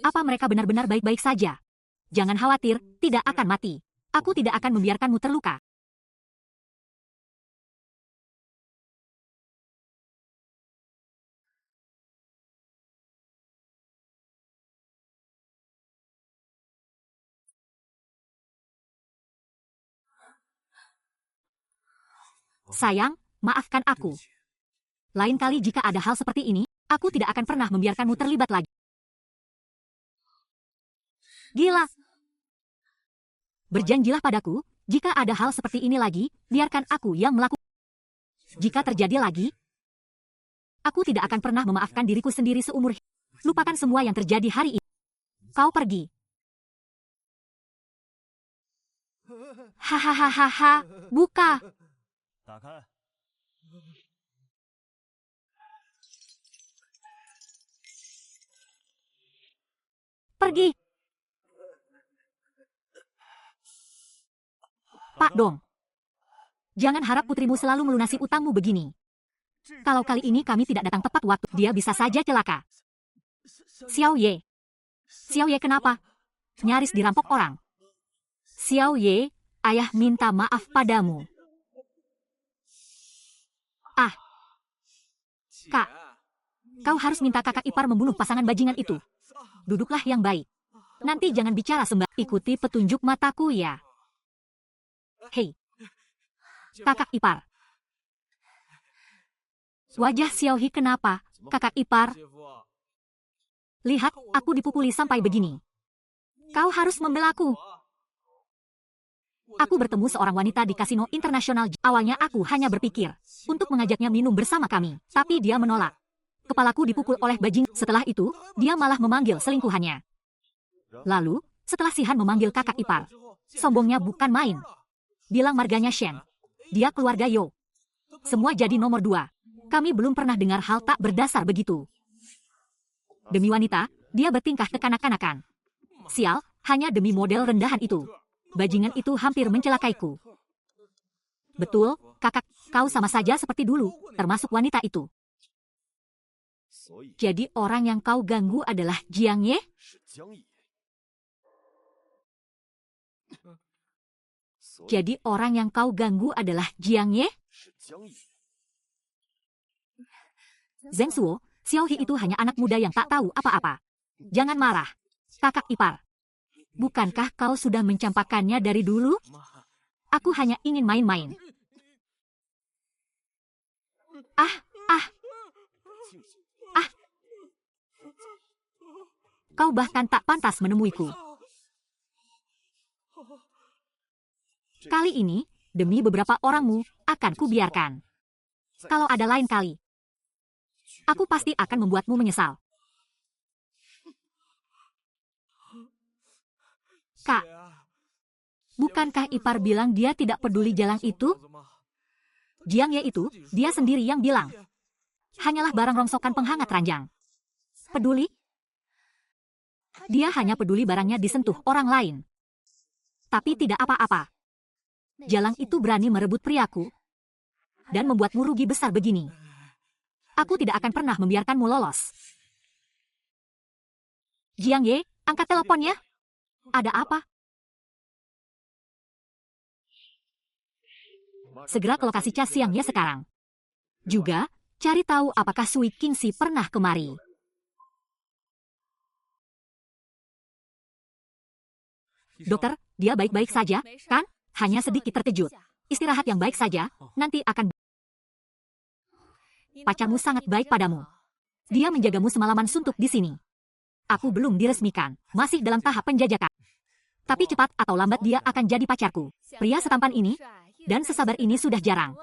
Apa mereka benar-benar baik-baik saja? Jangan khawatir, tidak akan mati. Aku tidak akan membiarkanmu terluka. Sayang, maafkan aku. Lain kali jika ada hal seperti ini, aku tidak akan pernah membiarkanmu terlibat lagi. Gila. Berjanjilah padaku, jika ada hal seperti ini lagi, biarkan aku yang melakukan. Jika terjadi lagi, aku tidak akan pernah memaafkan diriku sendiri seumur hidup. Lupakan semua yang terjadi hari ini. Kau pergi. Hahaha, buka. Pergi. Pak Dong. Jangan harap putrimu selalu melunasi utangmu begini. Kalau kali ini kami tidak datang tepat waktu, dia bisa saja celaka. Xiao Ye. Xiao Ye kenapa? Nyaris dirampok orang. Xiao Ye, ayah minta maaf padamu. Ah. Kak. Kau harus minta kakak ipar membunuh pasangan bajingan itu. Duduklah yang baik. Nanti jangan bicara sembarang. Ikuti petunjuk mataku ya. Hei. Kakak ipar. Wajah Xiaohi kenapa, kakak ipar? Lihat, aku dipukuli sampai begini. Kau harus membelaku. Aku bertemu seorang wanita di kasino internasional. Awalnya aku hanya berpikir untuk mengajaknya minum bersama kami, tapi dia menolak. Kepalaku dipukul oleh bajing. Setelah itu, dia malah memanggil selingkuhannya. Lalu, setelah Si Han memanggil kakak ipar, sombongnya bukan main. Bilang marganya Shen. Dia keluarga Yo. Semua jadi nomor 2. Kami belum pernah dengar hal tak berdasar begitu. Demi wanita, dia bertingkah kekanak-kanakan. Sial, hanya demi model rendahan itu. Bajingan itu hampir mencelakaiku. Betul, kakak, kau sama saja seperti dulu, termasuk wanita itu. Jadi orang yang kau ganggu adalah Jiang Ye? Jadi orang yang kau ganggu adalah Jiang Ye? Zheng Suo, Xiaohi itu hanya anak muda yang tak tahu apa-apa. Jangan marah. Kakak ipar. Bukankah kau sudah mencampakkannya dari dulu? Aku hanya ingin main-main. Ah. Kau bahkan tak pantas menemuiku. Kali ini, demi beberapa orangmu, akan kubiarkan. Kalau ada lain kali, aku pasti akan membuatmu menyesal. Kak, bukankah ipar bilang dia tidak peduli jalan itu? Jiang Ye itu, dia sendiri yang bilang. Hanyalah barang rongsokan penghangat ranjang. Peduli? Dia hanya peduli barangnya disentuh orang lain. Tapi tidak apa-apa. Jalang itu berani merebut priaku dan membuatmu rugi besar begini. Aku tidak akan pernah membiarkanmu lolos. Jiang Ye, angkat teleponnya. Ada apa? Segera ke lokasi Cha Xiang Ye sekarang. Juga, cari tahu apakah Sui Qingxi pernah kemari. Dokter, dia baik-baik saja, kan? Hanya sedikit terkejut. Istirahat yang baik saja, nanti akan... Pacarmu sangat baik padamu. Dia menjagamu semalaman suntuk di sini. Aku belum diresmikan, masih dalam tahap penjajakan. Tapi cepat atau lambat dia akan jadi pacarku. Pria setampan ini dan sesabar ini sudah jarang.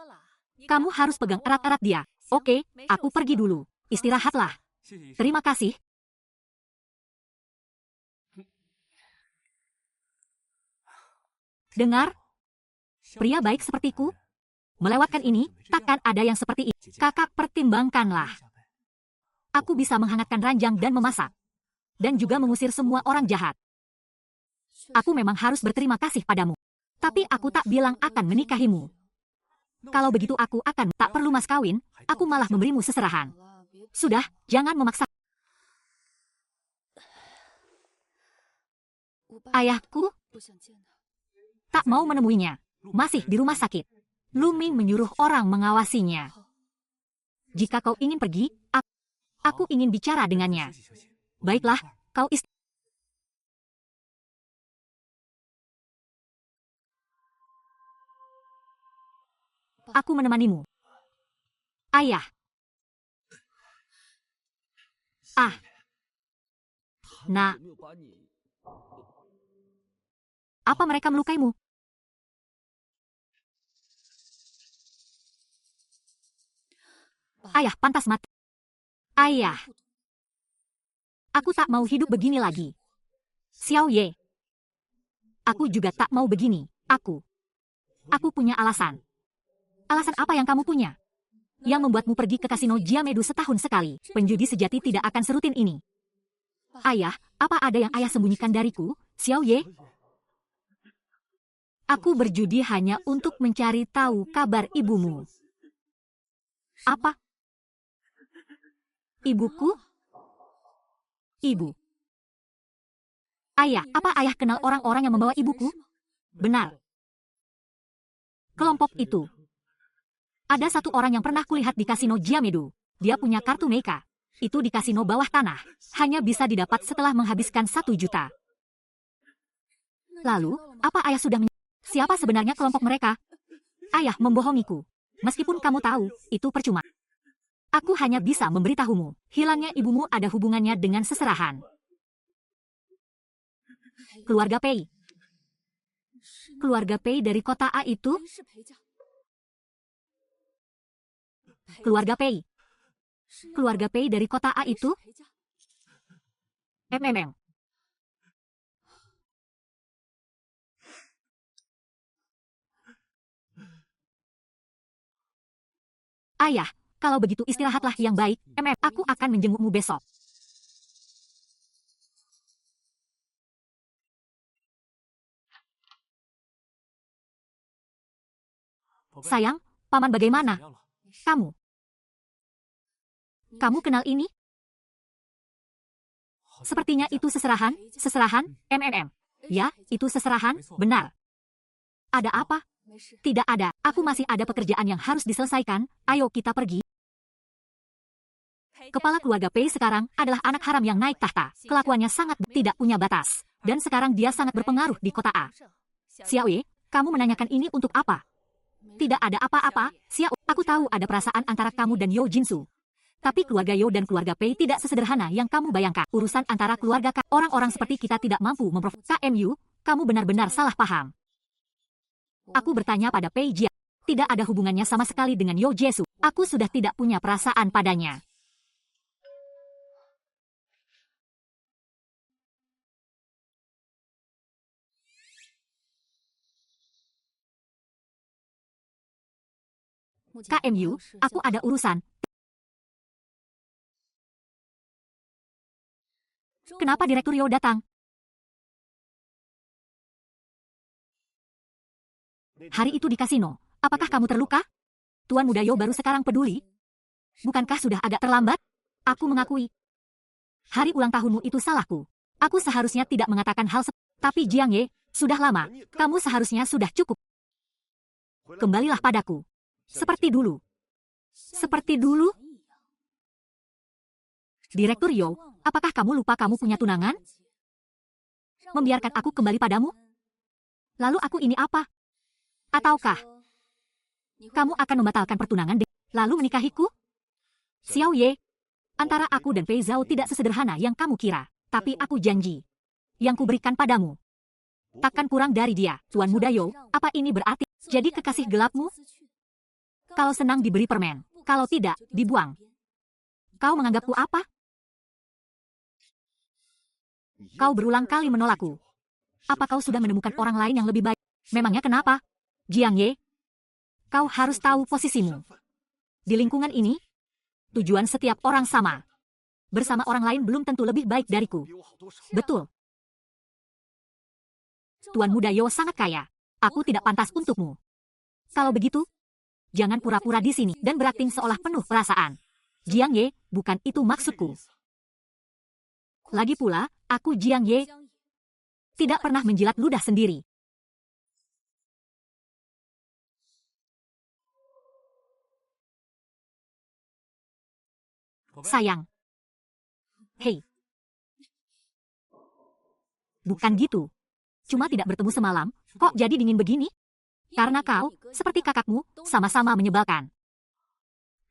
Kamu harus pegang erat-erat dia. Oke, aku pergi dulu. Istirahatlah. Terima kasih. Dengar, pria baik sepertiku, melewatkan ini, takkan ada yang seperti ini. Kakak pertimbangkanlah. Aku bisa menghangatkan ranjang dan memasak. Dan juga mengusir semua orang jahat. Aku memang harus berterima kasih padamu. Tapi aku tak bilang akan menikahimu. Kalau begitu aku akan tak perlu mas kawin, aku malah memberimu seserahan. Sudah, jangan memaksa. Ayahku tak mau menemuinya. Masih di rumah sakit. Lu Ming menyuruh orang mengawasinya. Jika kau ingin pergi, aku ingin bicara dengannya. Baiklah, kau Aku menemanimu. Ayah. Nah. Apa mereka melukaimu? Ayah pantas mati. Ayah. Aku tak mau hidup begini lagi. Xiao Ye. Aku juga tak mau begini. Aku punya alasan. Alasan apa yang kamu punya? Yang membuatmu pergi ke kasino Jiamedu setahun sekali. Penjudi sejati tidak akan serutin ini. Ayah, apa ada yang ayah sembunyikan dariku, Xiao Ye? Aku berjudi hanya untuk mencari tahu kabar ibumu. Apa? Ibuku? Ibu. Ayah, apa ayah kenal orang-orang yang membawa ibuku? Benar. Kelompok itu. Ada satu orang yang pernah kulihat di kasino Jiamedu. Dia punya kartu Meika. Itu di kasino bawah tanah. Hanya bisa didapat setelah menghabiskan 1 juta. Lalu, apa ayah sudah siapa sebenarnya kelompok mereka? Ayah membohongiku. Meskipun kamu tahu, itu percuma. Aku hanya bisa memberitahumu. Hilangnya ibumu ada hubungannya dengan seserahan. Keluarga Pei. Keluarga Pei dari kota A itu? Keluarga Pei. Keluarga Pei dari kota A itu? Ayah, kalau begitu istirahatlah yang baik. Aku akan menjengukmu besok. Sayang, paman bagaimana? Kamu kenal ini? Sepertinya itu seserahan, Ya, itu seserahan, benar. Ada apa? Tidak ada, aku masih ada pekerjaan yang harus diselesaikan, ayo kita pergi. Kepala keluarga Pei sekarang adalah anak haram yang naik tahta. Kelakuannya sangat tidak punya batas. Dan sekarang dia sangat berpengaruh di kota A. Xiao Ye, kamu menanyakan ini untuk apa? Tidak ada apa-apa, Xiao. Aku tahu ada perasaan antara kamu dan Yo Jinsu. Tapi keluarga Yo dan keluarga Pei tidak sesederhana yang kamu bayangkan. Urusan antara keluarga orang-orang seperti kita tidak mampu KMU, kamu benar-benar salah paham. Aku bertanya pada Pei Jia. Tidak ada hubungannya sama sekali dengan Yo Jesu. Aku sudah tidak punya perasaan padanya. KMU, aku ada urusan. Kenapa Direktur Yo datang? Hari itu di kasino, apakah kamu terluka? Tuan Muda Yo baru sekarang peduli? Bukankah sudah agak terlambat? Aku mengakui. Hari ulang tahunmu itu salahku. Aku seharusnya tidak mengatakan hal seperti. Tapi Jiang Ye, sudah lama. Kamu seharusnya sudah cukup. Kembalilah padaku. Seperti dulu. Seperti dulu? Direktur Yo, apakah kamu lupa kamu punya tunangan? Membiarkan aku kembali padamu? Lalu aku ini apa? Ataukah kamu akan membatalkan pertunangan lalu menikahiku? Xiao Ye, antara aku dan Pei Zhao tidak sesederhana yang kamu kira. Tapi aku janji, yang kuberikan padamu takkan kurang dari dia. Tuan Muda Yo, apa ini berarti jadi kekasih gelapmu? Kalau senang diberi permen, kalau tidak, dibuang. Kau menganggapku apa? Kau berulang kali menolakku. Apa kau sudah menemukan orang lain yang lebih baik? Memangnya kenapa? Jiang Ye, kau harus tahu posisimu. Di lingkungan ini, tujuan setiap orang sama. Bersama orang lain belum tentu lebih baik dariku. Betul. Tuan Muda Yo sangat kaya. Aku tidak pantas untukmu. Kalau begitu, jangan pura-pura di sini dan berakting seolah penuh perasaan. Jiang Ye, bukan itu maksudku. Lagi pula, aku Jiang Ye tidak pernah menjilat ludah sendiri. Sayang. Hei. Bukan gitu. Cuma tidak bertemu semalam, kok jadi dingin begini? Karena kau, seperti kakakmu, sama-sama menyebalkan.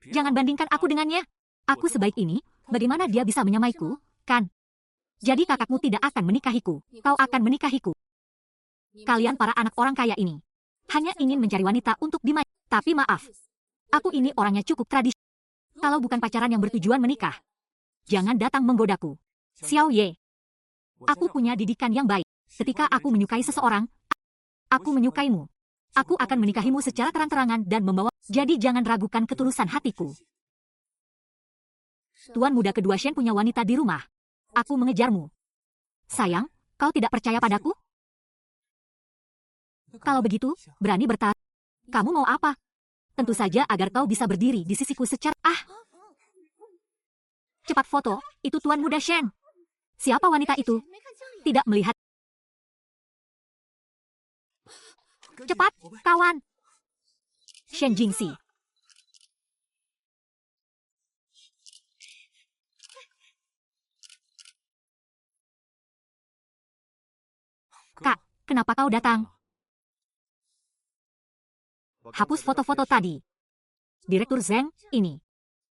Jangan bandingkan aku dengannya. Aku sebaik ini, bagaimana dia bisa menyamaiku, kan? Jadi kakakmu tidak akan menikahiku. Kau akan menikahiku. Kalian para anak orang kaya ini hanya ingin mencari wanita untuk dimain. Tapi maaf, aku ini orangnya cukup tradisi. Kalau bukan pacaran yang bertujuan menikah, jangan datang menggodaku. Xiao Ye, aku punya didikan yang baik. Ketika aku menyukai seseorang, aku menyukaimu. Aku akan menikahimu secara terang-terangan dan membawa. Jadi jangan ragukan ketulusan hatiku. Tuan muda kedua Shen punya wanita di rumah. Aku mengejarmu. Sayang, kau tidak percaya padaku? Kalau begitu, berani bertahan. Kamu mau apa? Tentu saja agar kau bisa berdiri di sisiku secara... Cepat foto, itu Tuan Muda Shen. Siapa wanita itu? Tidak melihat. Cepat, kawan. Shen Jingxi. Kak, kenapa kau datang? Hapus foto-foto tadi. Direktur Zheng, ini.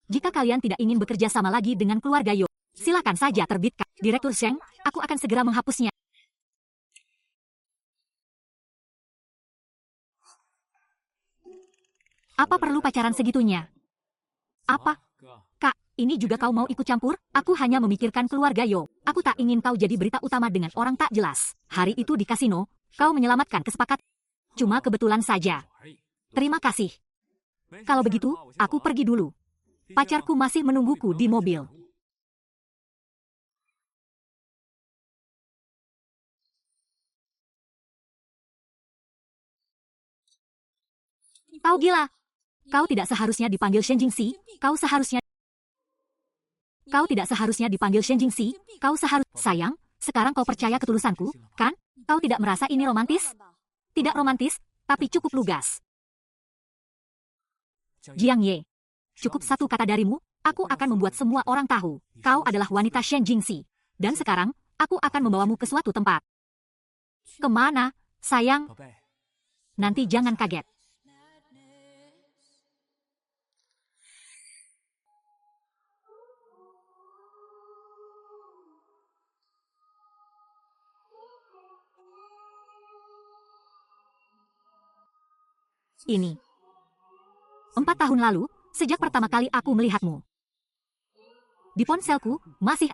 Jika kalian tidak ingin bekerja sama lagi dengan keluarga Yo, silakan saja terbitkan. Direktur Zheng, aku akan segera menghapusnya. Apa perlu pacaran segitunya? Apa? Kak, ini juga kau mau ikut campur? Aku hanya memikirkan keluarga Yo. Aku tak ingin kau jadi berita utama dengan orang tak jelas. Hari itu di kasino, kau menyelamatkan kesepakatan. Cuma kebetulan saja. Terima kasih. Kalau begitu, aku pergi dulu. Pacarku masih menungguku di mobil. Kau gila. Kau tidak seharusnya dipanggil Shen Jingxi. Kau tidak seharusnya dipanggil Shen Jingxi. Sayang, sekarang kau percaya ketulusanku, kan? Kau tidak merasa ini romantis? Tidak romantis, tapi cukup lugas. Jiang Ye, cukup satu kata darimu, aku akan membuat semua orang tahu. Kau adalah wanita Shen Jingxi. Dan sekarang, aku akan membawamu ke suatu tempat. Kemana, sayang? Nanti jangan kaget. Ini. 4 tahun lalu, sejak pertama kali aku melihatmu. Di ponselku, masih...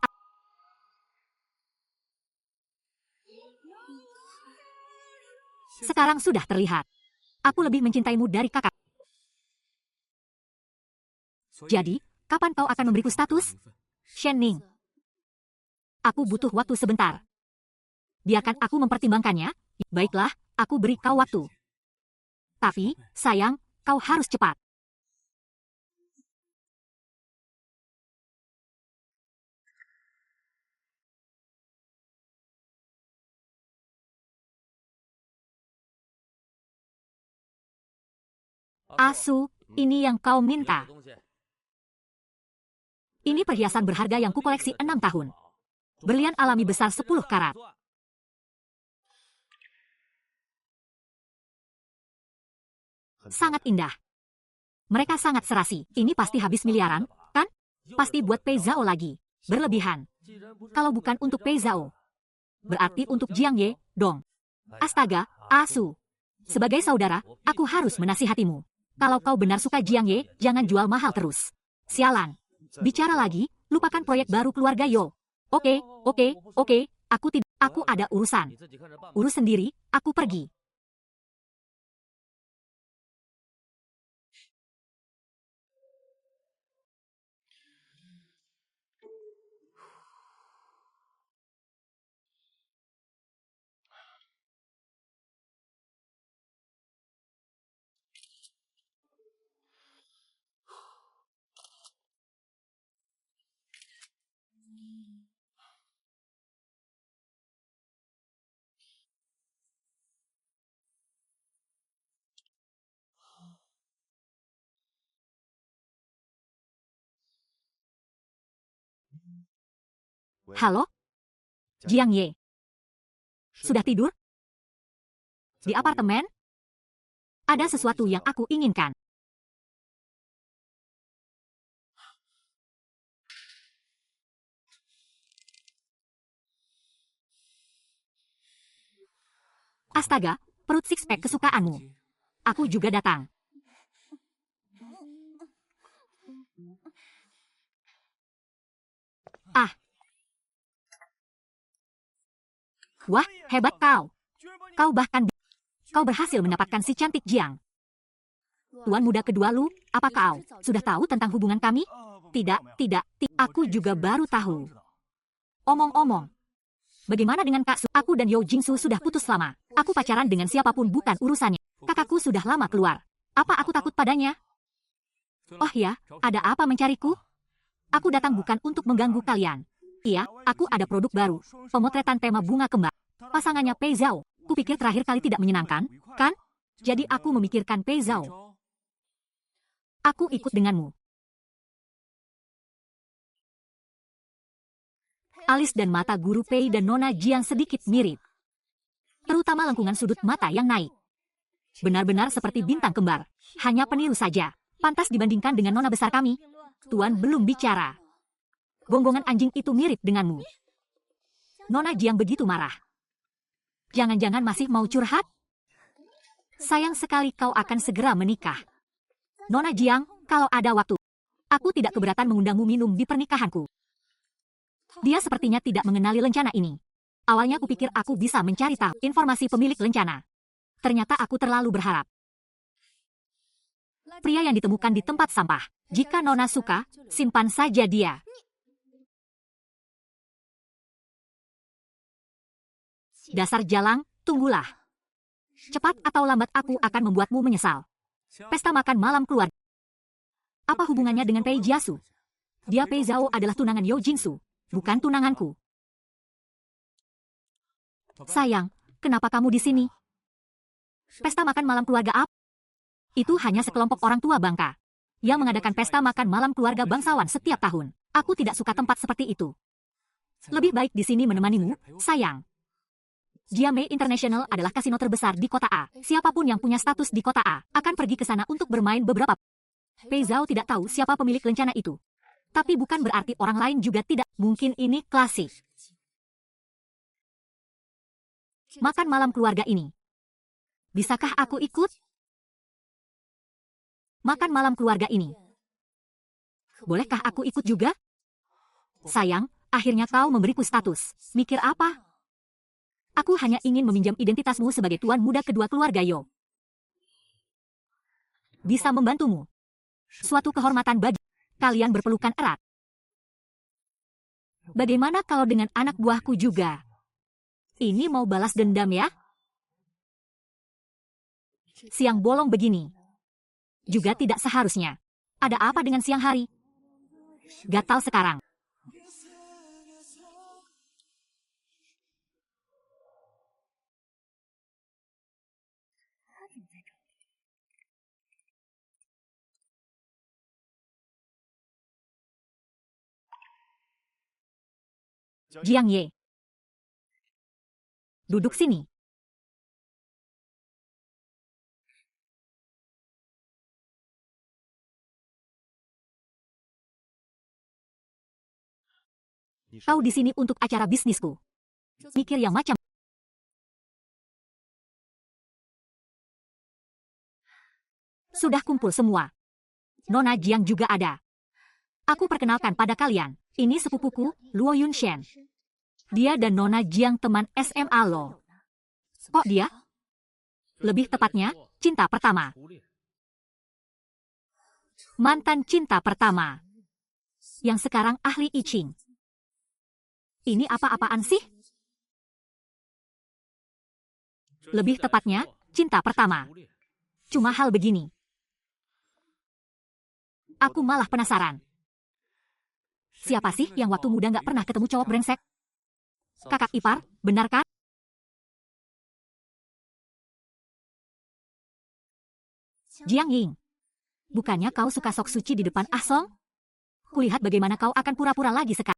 Sekarang sudah terlihat. Aku lebih mencintaimu dari kakak. Jadi, kapan kau akan memberiku status? Shen Ning. Aku butuh waktu sebentar. Biarkan aku mempertimbangkannya. Baiklah, aku beri kau waktu. Tapi, sayang, kau harus cepat. Asu, ini yang kau minta. Ini perhiasan berharga yang kukoleksi 6 tahun. Berlian alami besar 10 karat. Sangat indah. Mereka sangat serasi. Ini pasti habis miliaran, kan? Pasti buat Pei Zhao lagi. Berlebihan. Kalau bukan untuk Pei Zhao, berarti untuk Jiang Ye, dong. Astaga, Asu. Sebagai saudara, aku harus menasihatimu. Kalau kau benar suka Jiang Ye, jangan jual mahal terus. Sialan. Bicara lagi, lupakan proyek baru keluarga Yo. Oke, aku ada urusan. Urus sendiri, aku pergi. Halo? Jiang Ye. Sudah tidur? Di apartemen? Ada sesuatu yang aku inginkan. Astaga, perut six-pack kesukaanmu. Aku juga datang. Ah. Wah, hebat kau. Kau berhasil mendapatkan si cantik Jiang. Tuan muda kedua lu, apa kau sudah tahu tentang hubungan kami? Tidak. Aku juga baru tahu. Omong-omong, bagaimana dengan Kak Su? Aku dan Yo Jingsu sudah putus lama. Aku pacaran dengan siapapun bukan urusannya. Kakakku sudah lama keluar. Apa aku takut padanya? Oh ya, ada apa mencariku? Aku datang bukan untuk mengganggu kalian. Iya, aku ada produk baru. Pemotretan tema bunga kembar. Pasangannya Pei Zhao. Kupikir terakhir kali tidak menyenangkan, kan? Jadi aku memikirkan Pei Zhao. Aku ikut denganmu. Alis dan mata guru Pei dan Nona Jiang sedikit mirip. Terutama lengkungan sudut mata yang naik. Benar-benar seperti bintang kembar. Hanya peniru saja. Pantas dibandingkan dengan nona besar kami. Tuan belum bicara. Gonggongan anjing itu mirip denganmu. Nona Jiang begitu marah. Jangan-jangan masih mau curhat? Sayang sekali kau akan segera menikah. Nona Jiang, kalau ada waktu, aku tidak keberatan mengundangmu minum di pernikahanku. Dia sepertinya tidak mengenali lencana ini. Awalnya kupikir aku bisa mencari tahu informasi pemilik lencana. Ternyata aku terlalu berharap. Pria yang ditemukan di tempat sampah. Jika Nona suka, simpan saja dia. Dasar jalang, tunggulah. Cepat atau lambat aku akan membuatmu menyesal. Pesta makan malam keluarga. Apa hubungannya dengan Pei Jiasu? Dia Pei Zhao adalah tunangan Yo Jingsu, bukan tunanganku. Sayang, kenapa kamu di sini? Pesta makan malam keluarga apa? Itu hanya sekelompok orang tua bangka yang mengadakan pesta makan malam keluarga bangsawan setiap tahun. Aku tidak suka tempat seperti itu. Lebih baik di sini menemanimu, sayang. Jiamei International adalah kasino terbesar di kota A. Siapapun yang punya status di kota A akan pergi ke sana untuk bermain beberapa. Pei Zhao tidak tahu siapa pemilik lencana itu. Tapi bukan berarti orang lain juga tidak. Mungkin ini klasik. Makan malam keluarga ini. Bisakah aku ikut? Makan malam keluarga ini. Bolehkah aku ikut juga? Sayang, akhirnya kau memberiku status. Mikir apa? Aku hanya ingin meminjam identitasmu sebagai tuan muda kedua keluarga Yo. Bisa membantumu. Suatu kehormatan bagi kalian berpelukan erat. Bagaimana kalau dengan anak buahku juga? Ini mau balas dendam ya? Siang bolong begini. Juga tidak seharusnya. Ada apa dengan siang hari? Gatal sekarang. Jiang Ye. Duduk sini. Kau di sini untuk acara bisnisku. Mikir yang macam. Sudah kumpul semua. Nona Jiang juga ada. Aku perkenalkan pada kalian. Ini sepupuku, Luo Yunshen. Dia dan Nona Jiang teman SMA lo. Kok dia? Lebih tepatnya, cinta pertama. Mantan cinta pertama. Yang sekarang ahli I Ching. Ini apa-apaan sih? Lebih tepatnya, cinta pertama. Cuma hal begini. Aku malah penasaran. Siapa sih yang waktu muda nggak pernah ketemu cowok brengsek? Kakak ipar, benar kan? Jiang Ying. Bukannya kau suka sok suci di depan Ah Song? Kulihat bagaimana kau akan pura-pura lagi sekarang.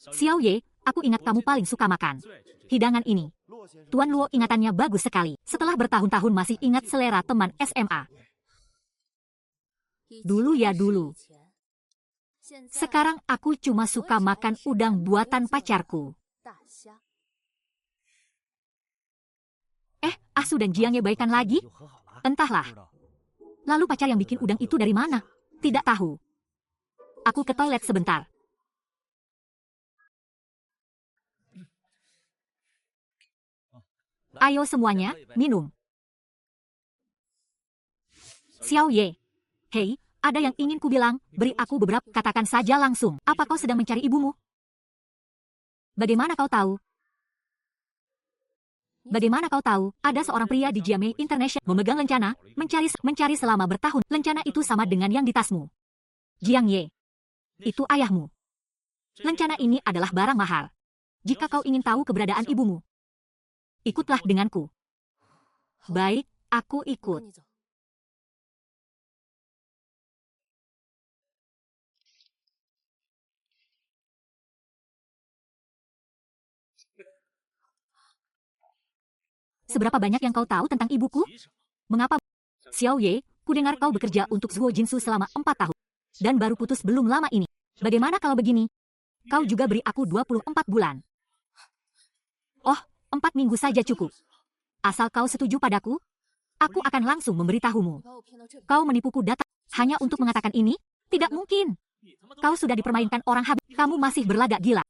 Xiao Ye, aku ingat kamu paling suka makan hidangan ini. Tuan Luo ingatannya bagus sekali. Setelah bertahun-tahun masih ingat selera teman SMA. Dulu ya dulu. Sekarang aku cuma suka makan udang buatan pacarku. Asu dan Jiang Ye baikan lagi? Entahlah. Lalu pacar yang bikin udang itu dari mana? Tidak tahu. Aku ke toilet sebentar. Ayo semuanya, minum. Xiao Ye. Hei, ada yang ingin ku bilang, beri aku beberapa, katakan saja langsung. Apa kau sedang mencari ibumu? Bagaimana kau tahu? Bagaimana kau tahu? Ada seorang pria di Jiamei International memegang lencana, mencari selama bertahun. Lencana itu sama dengan yang di tasmu. Jiang Ye. Itu ayahmu. Lencana ini adalah barang mahal. Jika kau ingin tahu keberadaan ibumu, ikutlah denganku. Baik, aku ikut. Seberapa banyak yang kau tahu tentang ibuku? Mengapa? Xiao Ye, ku dengar kau bekerja untuk Zuo Jinsu selama 4 tahun. Dan baru putus belum lama ini. Bagaimana kalau begini? Kau juga beri aku 24 bulan. Oh, 4 minggu saja cukup. Asal kau setuju padaku, aku akan langsung memberitahumu. Kau menipuku datang hanya untuk mengatakan ini? Tidak mungkin. Kau sudah dipermainkan orang habis. Kamu masih berlagak gila.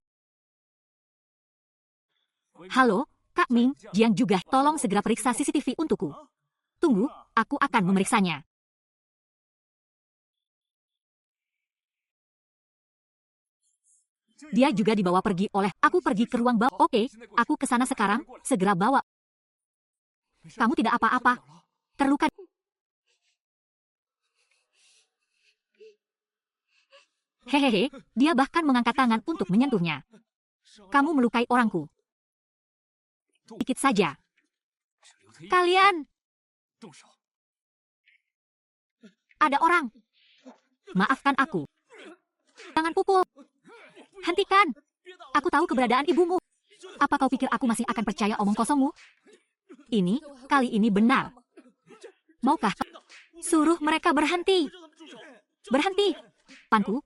Halo, Kak Ming, Jiang juga. Tolong segera periksa CCTV untukku. Tunggu, aku akan memeriksanya. Dia juga dibawa pergi oleh aku pergi ke ruang bawah. Oke, aku ke sana sekarang, segera bawa. Kamu tidak apa-apa. Terluka. Hehehe, dia bahkan mengangkat tangan untuk menyentuhnya. Kamu melukai orangku. Sedikit saja. Kalian. Ada orang. Maafkan aku. Jangan pukul. Hentikan. Aku tahu keberadaan ibumu. Apa kau pikir aku masih akan percaya omong kosongmu? Ini, kali ini benar. Maukah suruh mereka berhenti? Berhenti. Panku.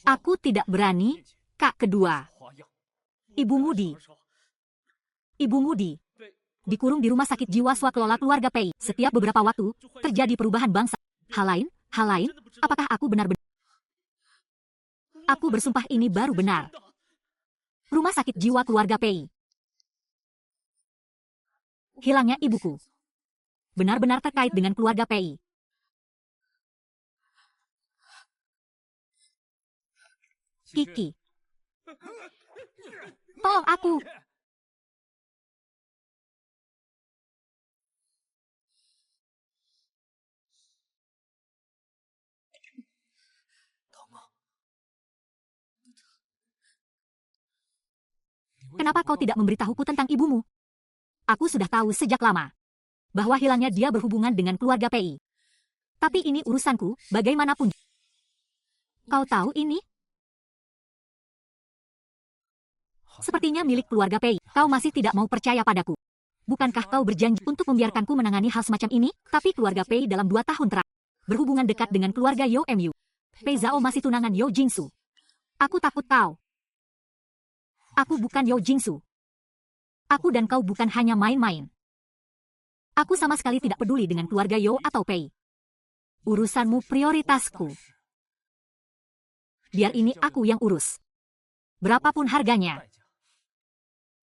Aku tidak berani. Kak kedua. Ibu Mudi. Ibu Mudi. Dikurung di rumah sakit jiwa swakelola keluarga Pei. Setiap beberapa waktu, terjadi perubahan bangsa. Hal lain, apakah aku benar-benar? Aku bersumpah ini baru benar. Rumah sakit jiwa keluarga Pei. Hilangnya ibuku. Benar-benar terkait dengan keluarga Pei. Kiki. Tolong aku. Kenapa kau tidak memberitahuku tentang ibumu? Aku sudah tahu sejak lama bahwa hilangnya dia berhubungan dengan keluarga PI. Tapi ini urusanku, bagaimanapun. Kau tahu ini? Sepertinya milik keluarga PI. Kau masih tidak mau percaya padaku. Bukankah kau berjanji untuk membiarkanku menangani hal semacam ini? Tapi keluarga PI dalam 2 tahun terakhir berhubungan dekat dengan keluarga Yo Mu. Pei Zhao masih tunangan Yo Jingsu. Aku takut kau. Aku bukan Yo Jingsu. Aku dan kau bukan hanya main-main. Aku sama sekali tidak peduli dengan keluarga Yo atau Pei. Urusanmu prioritasku. Biar ini aku yang urus. Berapapun harganya.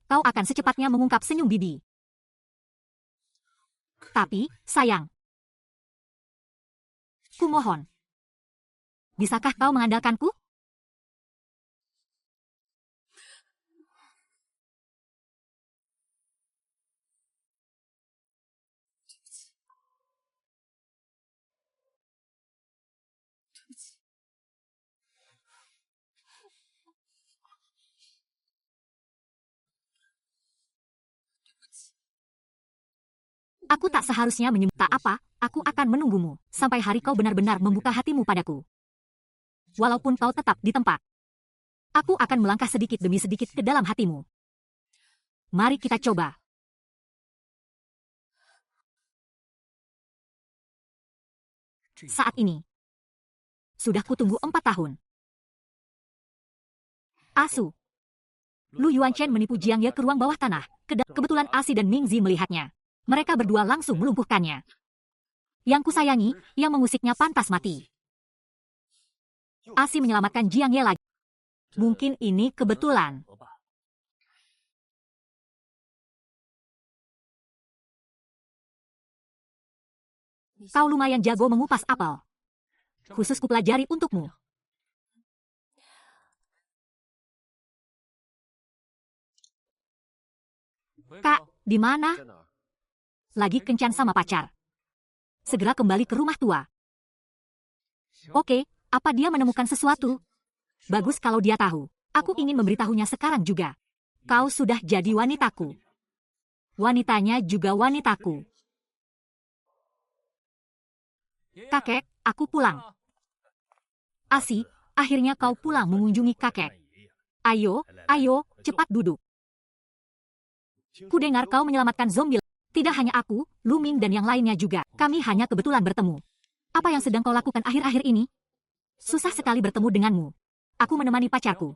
Kau akan secepatnya mengungkap senyum Bibi. Tapi, sayang. Kumohon. Bisakah kau mengandalkanku? Aku tak seharusnya menyebut tak apa, aku akan menunggumu, sampai hari kau benar-benar membuka hatimu padaku. Walaupun kau tetap di tempat. Aku akan melangkah sedikit demi sedikit ke dalam hatimu. Mari kita coba. Saat ini. Sudah kutunggu 4 tahun. Asu. Lu Yuanchen menipu Jiang Ye ke ruang bawah tanah. Kebetulan Asi dan Mingzi melihatnya. Mereka berdua langsung melumpuhkannya. Yang kusayangi, yang mengusiknya pantas mati. Asi menyelamatkan Jiang Ye lagi. Mungkin ini kebetulan. Kau lumayan jago mengupas apel. Khusus kupelajari untukmu. Kak, di mana? Lagi kencan sama pacar. Segera kembali ke rumah tua. Oke, apa dia menemukan sesuatu? Bagus kalau dia tahu. Aku ingin memberitahunya sekarang juga. Kau sudah jadi wanitaku. Wanitanya juga wanitaku. Kakek, aku pulang. Asi, akhirnya kau pulang mengunjungi kakek. Ayo, ayo, cepat duduk. Kudengar kau menyelamatkan zombie. Tidak hanya aku, Lu Ming dan yang lainnya juga. Kami hanya kebetulan bertemu. Apa yang sedang kau lakukan akhir-akhir ini? Susah sekali bertemu denganmu. Aku menemani pacarku.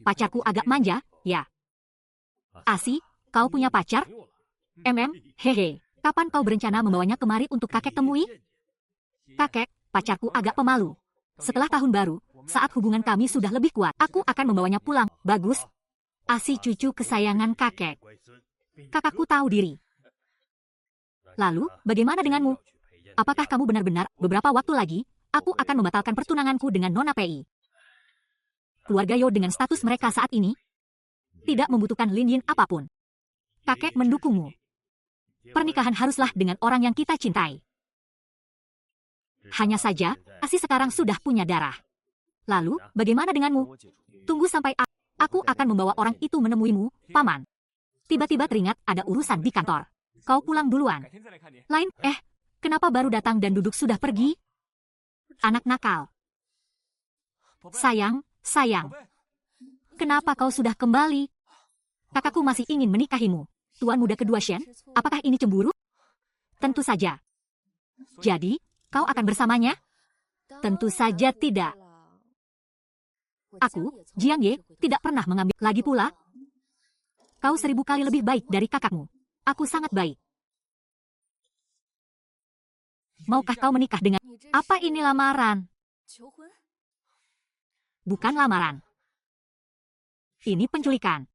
Pacarku agak manja, ya. Asi, kau punya pacar? Hehe. Kapan kau berencana membawanya kemari untuk kakek temui? Kakek, pacarku agak pemalu. Setelah tahun baru, saat hubungan kami sudah lebih kuat, aku akan membawanya pulang. Bagus. Asi cucu kesayangan kakek. Kakakku tahu diri. Lalu, bagaimana denganmu? Apakah kamu benar-benar, beberapa waktu lagi, aku akan membatalkan pertunanganku dengan Nona Pei. Keluarga Yo dengan status mereka saat ini, tidak membutuhkan Lin Yin apapun. Kakek mendukungmu. Pernikahan haruslah dengan orang yang kita cintai. Hanya saja, Asi sekarang sudah punya darah. Lalu, bagaimana denganmu? Tunggu sampai aku akan membawa orang itu menemuimu, Paman. Tiba-tiba teringat ada urusan di kantor. Kau pulang duluan. Lain, kenapa baru datang dan duduk sudah pergi? Anak nakal. Sayang, sayang. Kenapa kau sudah kembali? Kakakku masih ingin menikahimu. Tuan muda kedua Shen, apakah ini cemburu? Tentu saja. Jadi, kau akan bersamanya? Tentu saja tidak. Aku, Jiang Ye, tidak pernah mengambil. Lagi pula, kau 1000 kali lebih baik dari kakakmu. Aku sangat baik. Maukah kau menikah dengan... Apa ini lamaran? Bukan lamaran. Ini penculikan.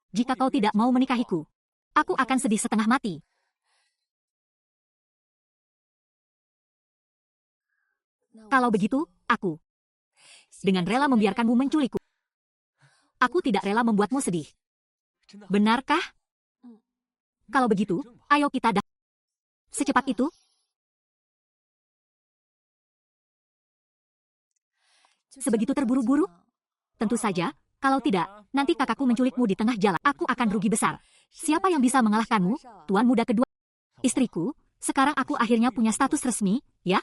Jika kau tidak mau menikahiku, aku akan sedih setengah mati. Kalau begitu, aku dengan rela membiarkanmu menculikku. Aku tidak rela membuatmu sedih. Benarkah? Kalau begitu, ayo kita secepat itu? Sebegitu terburu-buru? Tentu saja, kalau tidak, nanti kakakku menculikmu di tengah jalan. Aku akan rugi besar. Siapa yang bisa mengalahkanmu, tuan muda kedua? Istriku, sekarang aku akhirnya punya status resmi, ya?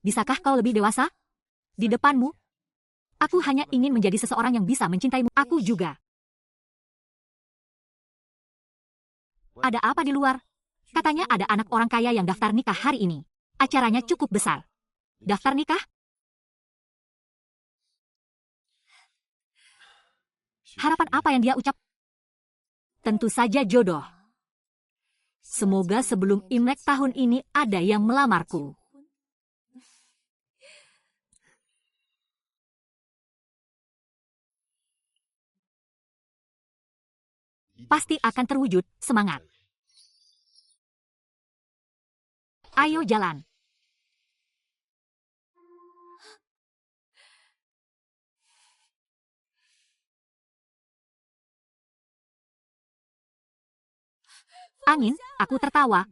Bisakah kau lebih dewasa? Di depanmu? Aku hanya ingin menjadi seseorang yang bisa mencintaimu. Aku juga. Ada apa di luar? Katanya ada anak orang kaya yang daftar nikah hari ini. Acaranya cukup besar. Daftar nikah? Harapan apa yang dia ucap? Tentu saja jodoh. Semoga sebelum Imlek tahun ini ada yang melamarku. Pasti akan terwujud, semangat. Ayo jalan. Angin, aku tertawa,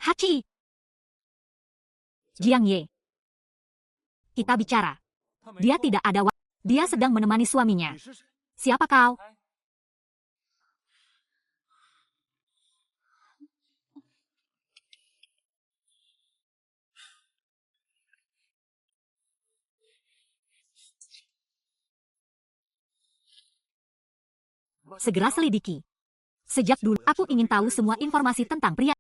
Hachi. Jiang Ye. Kita bicara. Dia tidak ada waktu. Dia sedang menemani suaminya. Siapa kau? Segera selidiki. Sejak dulu, aku ingin tahu semua informasi tentang pria.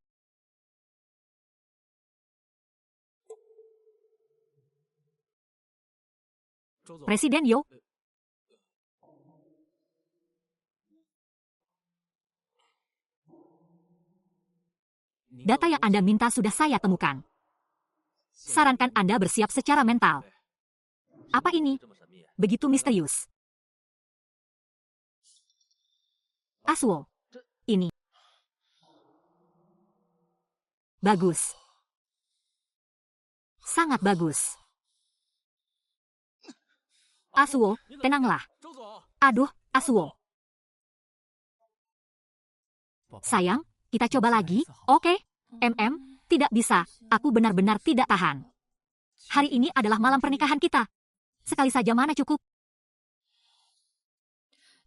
Presiden Yo. Data yang Anda minta sudah saya temukan. Sarankan Anda bersiap secara mental. Apa ini? Begitu misterius. Asuo. Ini. Bagus. Sangat bagus. Asuo, tenanglah. Aduh, Asuo. Sayang, kita coba lagi, oke? Tidak bisa, aku benar-benar tidak tahan. Hari ini adalah malam pernikahan kita. Sekali saja mana cukup?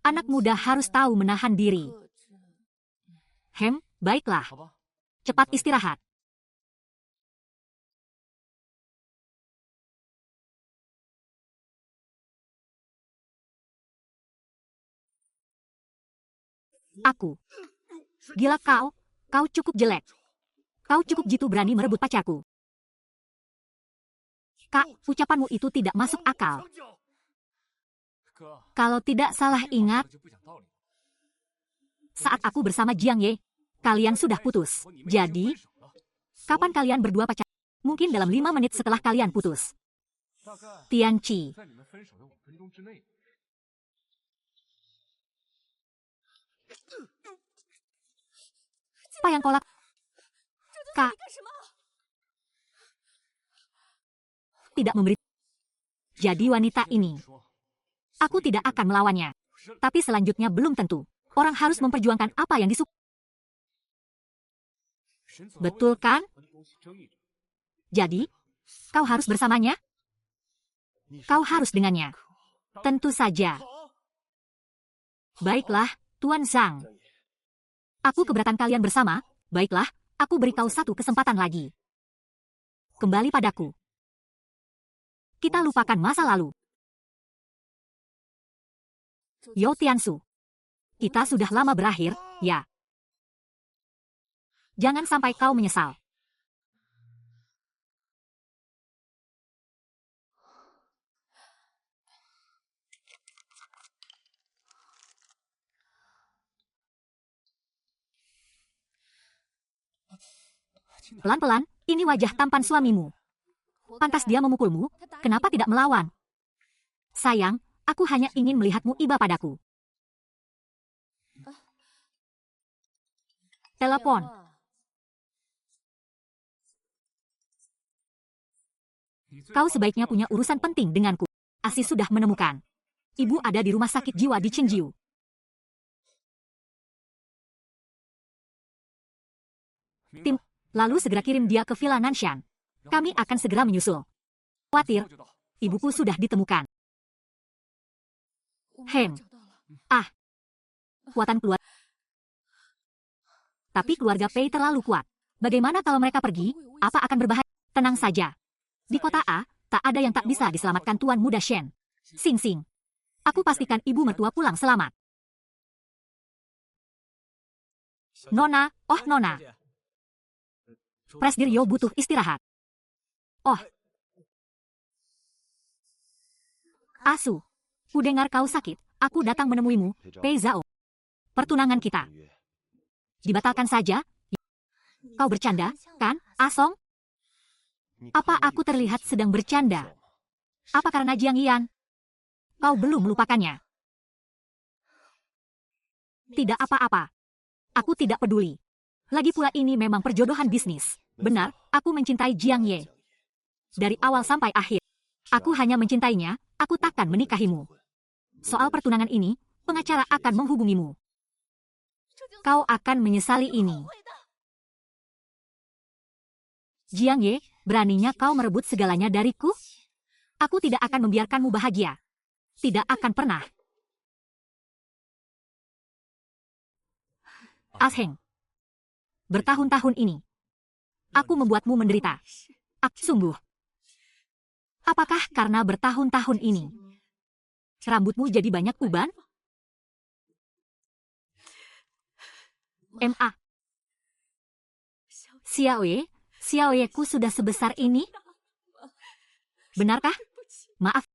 Anak muda harus tahu menahan diri. Baiklah. Cepat istirahat. Aku. Gila kau cukup jelek. Kau cukup jitu berani merebut pacarku. Kak, ucapanmu itu tidak masuk akal. Kalau tidak salah ingat, saat aku bersama Jiang Ye, kalian sudah putus. Jadi, kapan kalian berdua pacaran? Mungkin dalam 5 menit setelah kalian putus. Tianqi. Apa yang kau lakukan? Kak. Tidak memberi. Jadi wanita ini. Aku tidak akan melawannya. Tapi selanjutnya belum tentu. Orang harus memperjuangkan apa yang disukai. Betul kan? Jadi, kau harus bersamanya? Kau harus dengannya. Tentu saja. Baiklah, Tuan Zhang. Aku keberatan kalian bersama. Baiklah, aku beri kau satu kesempatan lagi. Kembali padaku. Kita lupakan masa lalu. Yo Tiansu. Kita sudah lama berakhir, ya. Jangan sampai kau menyesal. Pelan-pelan, ini wajah tampan suamimu. Pantas dia memukulmu, kenapa tidak melawan? Sayang, aku hanya ingin melihatmu iba padaku. telepon. Kau sebaiknya punya urusan penting denganku. Asi sudah menemukan. Ibu ada di rumah sakit jiwa di Chenjiu. Tim, lalu segera kirim dia ke Villa Nanshan. Kami akan segera menyusul. Khawatir, ibuku sudah ditemukan. Heng. Kuatan keluar. Tapi keluarga Pei terlalu kuat. Bagaimana kalau mereka pergi? Apa akan berbahaya? Tenang saja. Di kota A, tak ada yang tak bisa diselamatkan Tuan Muda Shen. Sing Sing. Aku pastikan ibu mertua pulang selamat. Nona, Nona. Presdir Yo butuh istirahat. Asu, ku dengar kau sakit. Aku datang menemuimu, Pei Zhao. Pertunangan kita dibatalkan saja? Kau bercanda, kan, Asong? Apa aku terlihat sedang bercanda? Apa karena Jiang Yan? Kau belum melupakannya? Tidak apa-apa. Aku tidak peduli. Lagi pula ini memang perjodohan bisnis. Benar, aku mencintai Jiang Ye. Dari awal sampai akhir. Aku hanya mencintainya, aku takkan menikahimu. Soal pertunangan ini, pengacara akan menghubungimu. Kau akan menyesali ini. Jiang Ye, beraninya kau merebut segalanya dariku? Aku tidak akan membiarkanmu bahagia. Tidak akan pernah. Asheng. Bertahun-tahun ini, aku membuatmu menderita. Sungguh. Apakah karena bertahun-tahun ini, rambutmu jadi banyak uban? Xiaoye ku sudah sebesar ini? Benarkah? Maaf.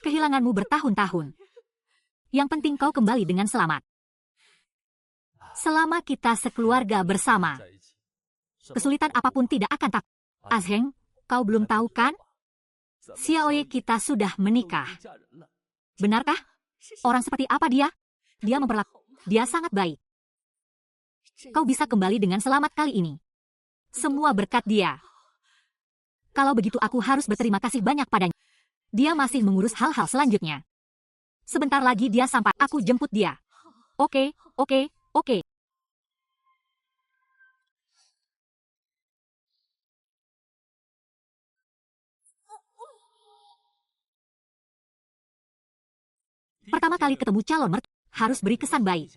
Kehilanganmu bertahun-tahun. Yang penting kau kembali dengan selamat. Selama kita sekeluarga bersama, kesulitan apapun tidak akan takut. Asheng, kau belum tahu kan? Xiaoye kita sudah menikah. Benarkah? Orang seperti apa dia? Dia sangat baik. Kau bisa kembali dengan selamat kali ini. Semua berkat dia. Kalau begitu aku harus berterima kasih banyak padanya. Dia masih mengurus hal-hal selanjutnya. Sebentar lagi dia sampai, aku jemput dia. Oke. Pertama kali ketemu calon mertua, harus beri kesan baik.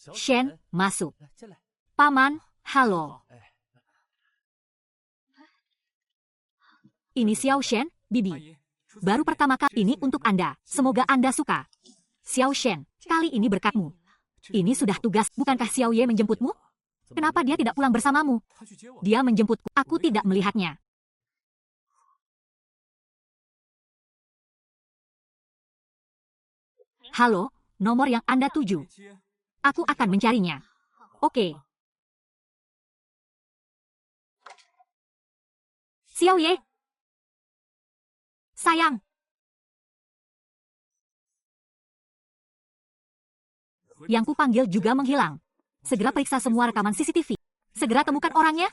Shen, masuk. Paman, halo. Ini Xiao Shen, Bibi. Baru pertama kali ini untuk Anda. Semoga Anda suka. Xiao Shen, kali ini berkatmu. Ini sudah tugas. Bukankah Xiao Ye menjemputmu? Kenapa dia tidak pulang bersamamu? Dia menjemputku. Aku tidak melihatnya. Halo, nomor yang Anda tuju. Aku akan mencarinya. Oke. Xiao Ye. Sayang. Yang kupanggil juga menghilang. Segera periksa semua rekaman CCTV. Segera temukan orangnya.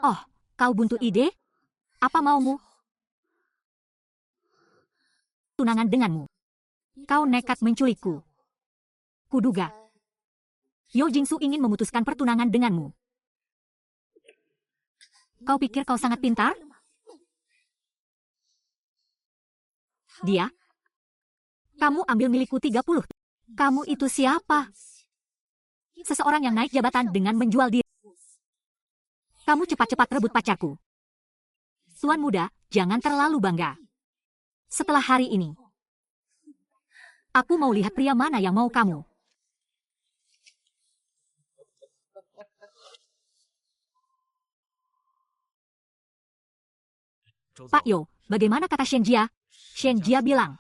Oh, kau buntu ide? Apa maumu? Tunangan denganmu. Kau nekat menculikku. Kuduga. Yo Jingsu ingin memutuskan pertunangan denganmu. Kau pikir kau sangat pintar? Dia? Kamu ambil milikku 30. Kamu itu siapa? Seseorang yang naik jabatan dengan menjual diri. Kamu cepat-cepat rebut pacarku. Tuan muda, jangan terlalu bangga. Setelah hari ini, aku mau lihat pria mana yang mau kamu. Pak Yo, bagaimana kata Shen Jia? Shen Jia bilang,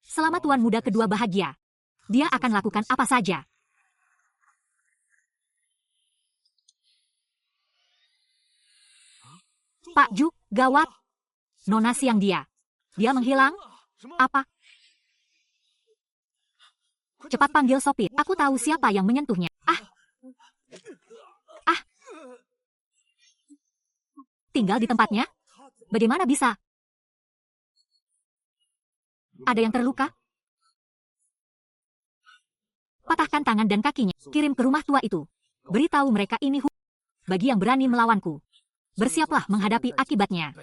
selama tuan muda kedua bahagia, dia akan lakukan apa saja. Pak Ju, gawat. Nona siang dia. Dia menghilang? Apa? Cepat panggil sopir. Aku tahu siapa yang menyentuhnya. Tinggal di tempatnya? Bagaimana bisa? Ada yang terluka? Patahkan tangan dan kakinya. Kirim ke rumah tua itu. Beritahu mereka ini bagi yang berani melawanku. Bersiaplah menghadapi akibatnya.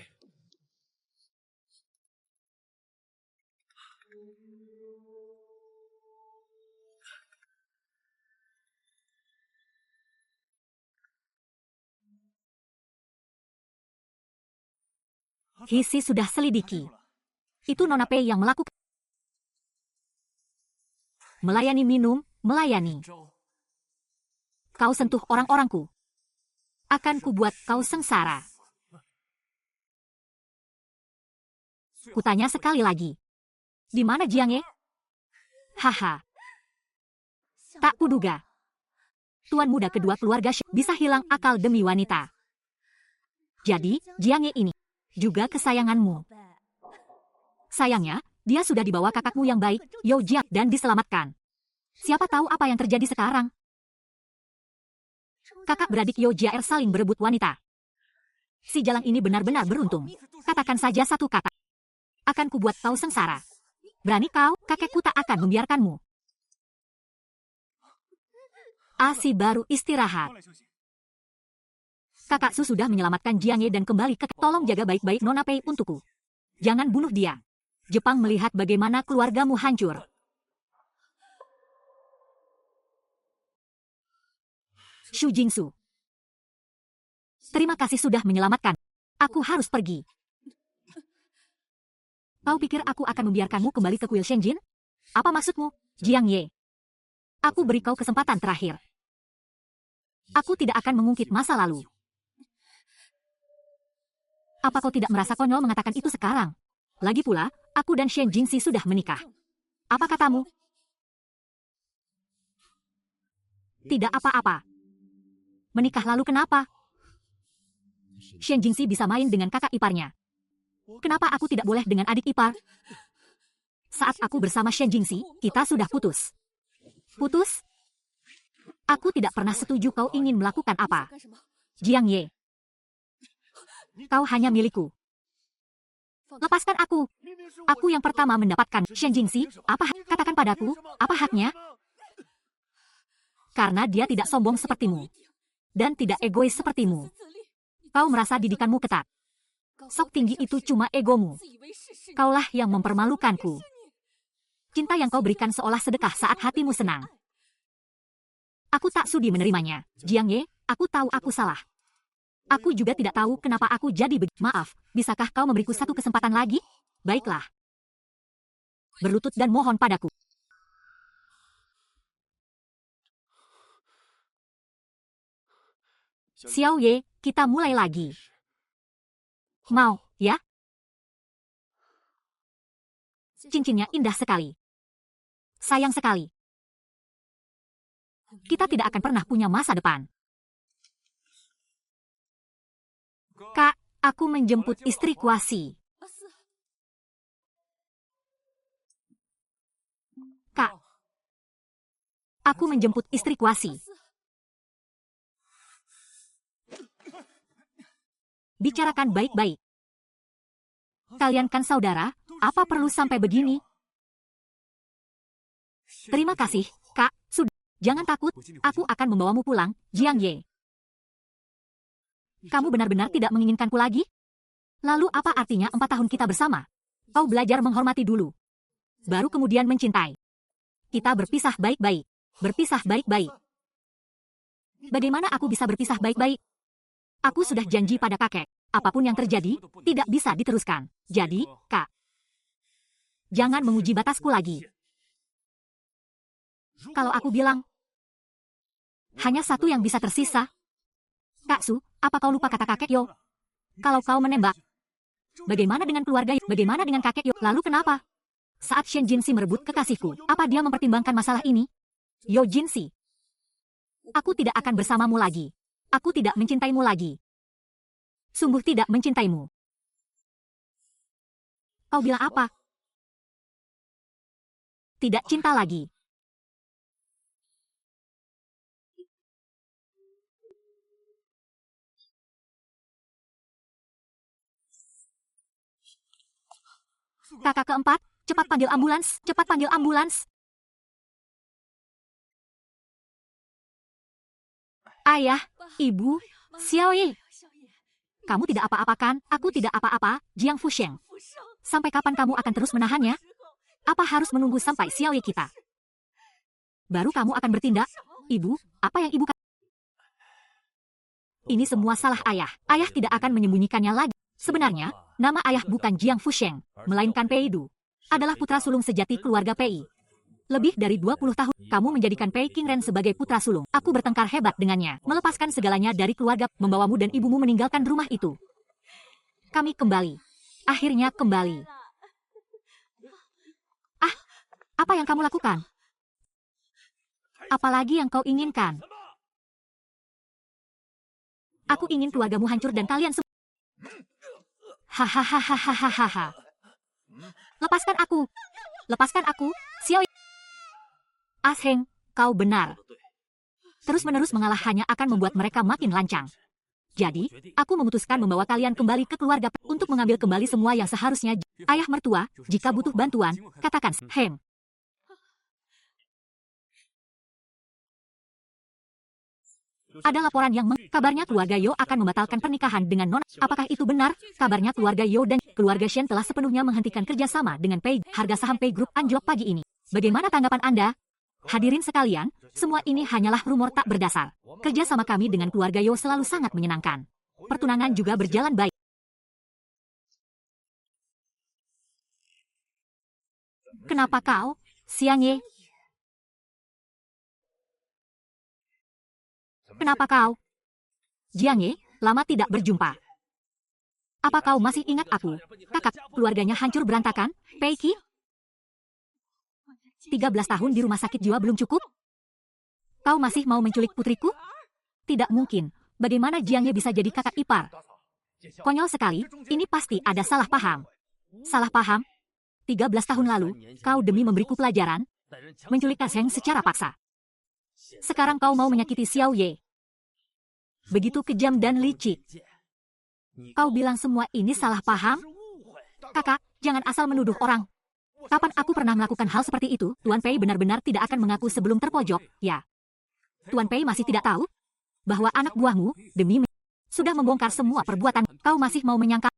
Hisi sudah selidiki. Itu Nona Pei yang melakukan. Melayani minum, melayani. Kau sentuh orang-orangku. Akan kubuat kau sengsara. Kutanya sekali lagi. Di mana Jiang Ye? Haha. Tak kuduga. Tuan muda kedua keluarga bisa hilang akal demi wanita. Jadi, Jiang Ye ini juga kesayanganmu. Sayangnya, dia sudah dibawa kakakmu yang baik, Yo Jia, dan diselamatkan. Siapa tahu apa yang terjadi sekarang? Kakak beradik Yo Jia saling berebut wanita. Si Jalang ini benar-benar beruntung. Katakan saja satu kata. Akan kubuat kau sengsara. Berani kau, kakekku tak akan membiarkanmu. Asi baru istirahat. Kakak Su sudah menyelamatkan Jiang Ye dan kembali ke... Tolong jaga baik-baik Nona Pei untukku. Jangan bunuh dia. Jepang melihat bagaimana keluargamu hancur. Xu Jingsu. Terima kasih sudah menyelamatkan. Aku harus pergi. Kau pikir aku akan membiarkanmu kembali ke kuil Shenjin? Apa maksudmu, Jiang Ye? Aku beri kau kesempatan terakhir. Aku tidak akan mengungkit masa lalu. Apa kau tidak merasa konyol mengatakan itu sekarang? Lagi pula, aku dan Shen Jingxi sudah menikah. Apa katamu? Tidak apa-apa. Menikah lalu kenapa? Shen Jingxi bisa main dengan kakak iparnya. Kenapa aku tidak boleh dengan adik ipar? Saat aku bersama Shen Jingxi, kita sudah putus. Putus? Aku tidak pernah setuju kau ingin melakukan apa. Jiang Ye. Kau hanya milikku. Lepaskan aku. Aku yang pertama mendapatkan Shen Jingxi. Katakan padaku, apa haknya? Karena dia tidak sombong sepertimu. Dan tidak egois sepertimu. Kau merasa didikanmu ketat. Sok tinggi itu cuma egomu. Kaulah yang mempermalukanku. Cinta yang kau berikan seolah sedekah saat hatimu senang. Aku tak sudi menerimanya. Jiang Ye, aku tahu aku salah. Aku juga tidak tahu kenapa aku jadi begitu. Maaf, bisakah kau memberiku satu kesempatan lagi? Baiklah. Berlutut dan mohon padaku. Xiao Ye, kita mulai lagi. Mau, ya? Cincinnya indah sekali. Sayang sekali. Kita tidak akan pernah punya masa depan. Kak, aku menjemput istriku Asi. Kak, aku menjemput istriku Asi. Bicarakan baik-baik. Kalian kan saudara, apa perlu sampai begini? Terima kasih, Kak. Sudah. Jangan takut, aku akan membawamu pulang, Jiang Ye. Kamu benar-benar tidak menginginkanku lagi? Lalu apa artinya 4 tahun kita bersama? Kau belajar menghormati dulu. Baru kemudian mencintai. Kita berpisah baik-baik. Berpisah baik-baik. Bagaimana aku bisa berpisah baik-baik? Aku sudah janji pada kakek. Apapun yang terjadi, tidak bisa diteruskan. Jadi, Kak, jangan menguji batasku lagi. Kalau aku bilang, hanya satu yang bisa tersisa. Kak Su, apa kau lupa kata kakek Yo? Kalau kau menembak, Bagaimana dengan keluarga? Bagaimana dengan kakek Yo? Lalu kenapa? Saat Shen Jinxi merebut kekasihku, apa dia mempertimbangkan masalah ini? Yo Jinxi, aku tidak akan bersamamu lagi. Aku tidak mencintaimu lagi. Sungguh tidak mencintaimu. Kau bilang apa? Tidak cinta lagi. Kakak keempat, cepat panggil ambulans, cepat panggil ambulans. Ayah, ibu, Xiaoyi. Kamu tidak apa-apa kan? Aku tidak apa-apa, Jiang Fusheng. Sampai kapan kamu akan terus menahannya? Apa harus menunggu sampai Xiaoyi kita? Baru kamu akan bertindak? Ibu, apa yang ibu katakan? Ini semua salah ayah. Ayah tidak akan menyembunyikannya lagi. Sebenarnya, nama ayah bukan Jiang Fusheng, melainkan Pei Du. Adalah putra sulung sejati keluarga Pei. Lebih dari 20 tahun, kamu menjadikan Pei Qingren sebagai putra sulung. Aku bertengkar hebat dengannya, melepaskan segalanya dari keluarga, membawamu dan ibumu meninggalkan rumah itu. Kami kembali. Akhirnya kembali. Ah, apa yang kamu lakukan? Apalagi yang kau inginkan? Aku ingin keluargamu hancur dan kalian semua. Hahaha. Lepaskan aku. Lepaskan aku, Xiao. Asheng, kau benar. Terus-menerus mengalah hanya akan membuat mereka makin lancang. Jadi, aku memutuskan membawa kalian kembali ke keluarga untuk mengambil kembali semua yang seharusnya. Ayah mertua, jika butuh bantuan, katakan, Heng. Ada laporan yang kabarnya keluarga Yo akan membatalkan pernikahan dengan Nona. Apakah itu benar? Kabarnya keluarga Yo dan keluarga Shen telah sepenuhnya menghentikan kerjasama dengan Pei. Harga saham Pei Group anjlok pagi ini. Bagaimana tanggapan Anda? Hadirin sekalian, semua ini hanyalah rumor tak berdasar. Kerja sama kami dengan keluarga Yo selalu sangat menyenangkan. Pertunangan juga berjalan baik. Kenapa kau, Xiang Ye? Kenapa kau? Jiang Ye, lama tidak berjumpa. Apa kau masih ingat aku? Kakak, keluarganya hancur berantakan, Pei Qi? 13 tahun di rumah sakit jiwa belum cukup? Kau masih mau menculik putriku? Tidak mungkin. Bagaimana Jiang Ye bisa jadi kakak ipar? Konyol sekali, ini pasti ada salah paham. Salah paham? 13 tahun lalu, kau demi memberiku pelajaran, menculik Asheng secara paksa. Sekarang kau mau menyakiti Xiao Ye. Begitu kejam dan licik. Kau bilang semua ini salah paham? Kakak, jangan asal menuduh orang. Kapan aku pernah melakukan hal seperti itu? Tuan Pei benar-benar tidak akan mengaku sebelum terpojok, ya. Tuan Pei masih tidak tahu bahwa anak buahmu, demi sudah membongkar semua perbuatan. Kau masih mau menyangka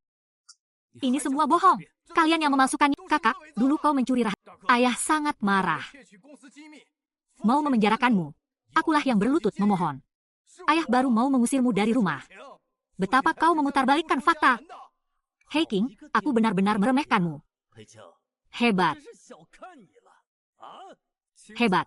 ini semua bohong. Kalian yang memalsukannya. Kakak, dulu kau mencuri rahasia. Ayah sangat marah. Mau memenjarakanmu. Akulah yang berlutut memohon. Ayah baru mau mengusirmu dari rumah. Betapa kau memutarbalikkan fakta. Hei King, aku benar-benar meremehkanmu. Hebat. Hebat.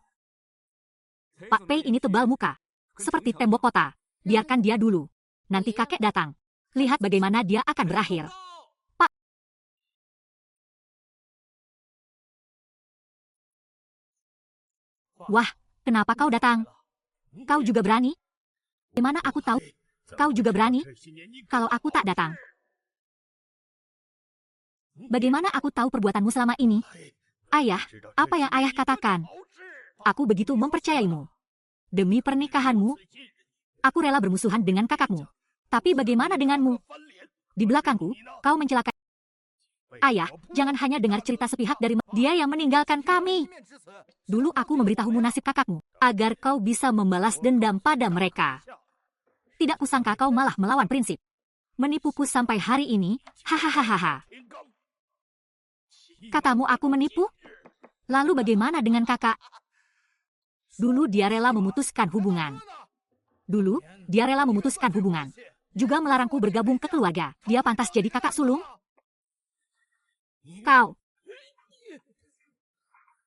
Pak Pei ini tebal muka. Seperti tembok kota. Biarkan dia dulu. Nanti kakek datang. Lihat bagaimana dia akan berakhir. Pak. Wah, kenapa kau datang? Kau juga berani? Gimana aku tahu? Kau juga berani? Kalau aku tak datang. Bagaimana aku tahu perbuatanmu selama ini? Ayah, apa yang ayah katakan? Aku begitu mempercayaimu. Demi pernikahanmu, aku rela bermusuhan dengan kakakmu. Tapi bagaimana denganmu? Di belakangku, kau mencelakai. Ayah, jangan hanya dengar cerita sepihak dari dia yang meninggalkan kami. Dulu aku memberitahumu nasib kakakmu, agar kau bisa membalas dendam pada mereka. Tidak kusangka kau malah melawan prinsip. Menipuku sampai hari ini, hahaha. Katamu aku menipu? Lalu bagaimana dengan kakak? Dulu dia rela memutuskan hubungan. Dulu, dia rela memutuskan hubungan. Juga melarangku bergabung ke keluarga. Dia pantas jadi kakak sulung? Kau.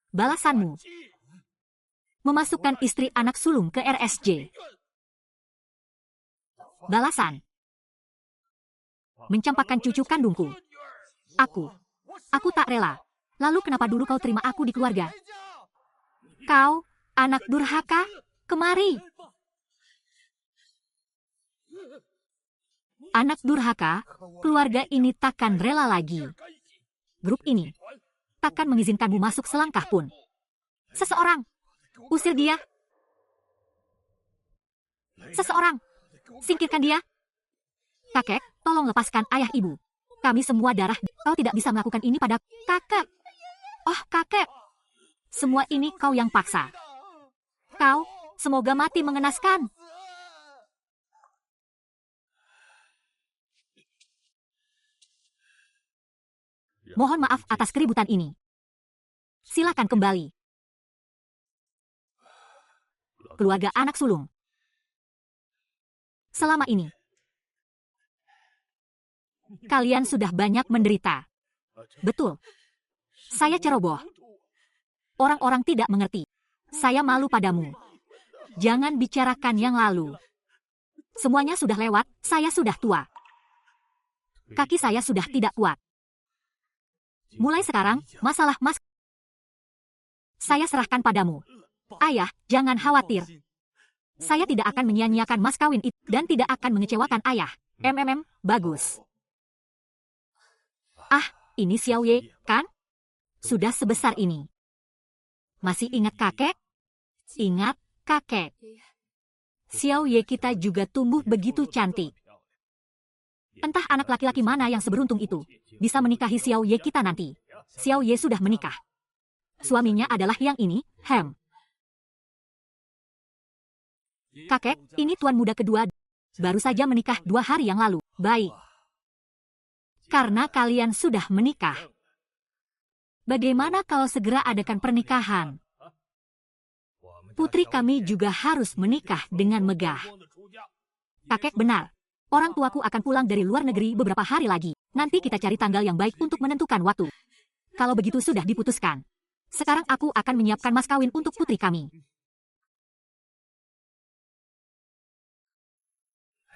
Balasanmu. Memasukkan istri anak sulung ke RSJ. Balasan. Mencampakkan cucu kandungku. Aku tak rela. Lalu kenapa dulu kau terima aku di keluarga? Kau, anak durhaka, kemari. Anak durhaka, keluarga ini takkan rela lagi. Grup ini takkan mengizinkanmu masuk selangkah pun. Seseorang, usir dia. Seseorang, singkirkan dia. Kakek, tolong lepaskan ayah ibu. Kami semua darah. Kau tidak bisa melakukan ini pada kakek. Oh, kakek. Semua ini kau yang paksa. Kau, semoga mati mengenaskan. Mohon maaf atas keributan ini. Silakan kembali. Keluarga anak sulung. Selama ini, kalian sudah banyak menderita. Betul. Saya ceroboh. Orang-orang tidak mengerti. Saya malu padamu. Jangan bicarakan yang lalu. Semuanya sudah lewat, saya sudah tua. Kaki saya sudah tidak kuat. Mulai sekarang, masalah saya serahkan padamu. Ayah, jangan khawatir. Saya tidak akan menyia-nyiakan mas kawin itu dan tidak akan mengecewakan ayah. Bagus. Ah, ini Xiao Ye, kan? Sudah sebesar ini. Masih ingat kakek? Ingat, kakek. Xiao Ye kita juga tumbuh begitu cantik. Entah anak laki-laki mana yang seberuntung itu bisa menikahi Xiao Ye kita nanti. Xiao Ye sudah menikah. Suaminya adalah yang ini, Hem. Kakek, ini tuan muda kedua. Baru saja menikah 2 hari yang lalu. Baik. Karena kalian sudah menikah. Bagaimana kalau segera adakan pernikahan? Putri kami juga harus menikah dengan megah. Kakek benar. Orang tuaku akan pulang dari luar negeri beberapa hari lagi. Nanti kita cari tanggal yang baik untuk menentukan waktu. Kalau begitu sudah diputuskan. Sekarang aku akan menyiapkan mas kawin untuk putri kami.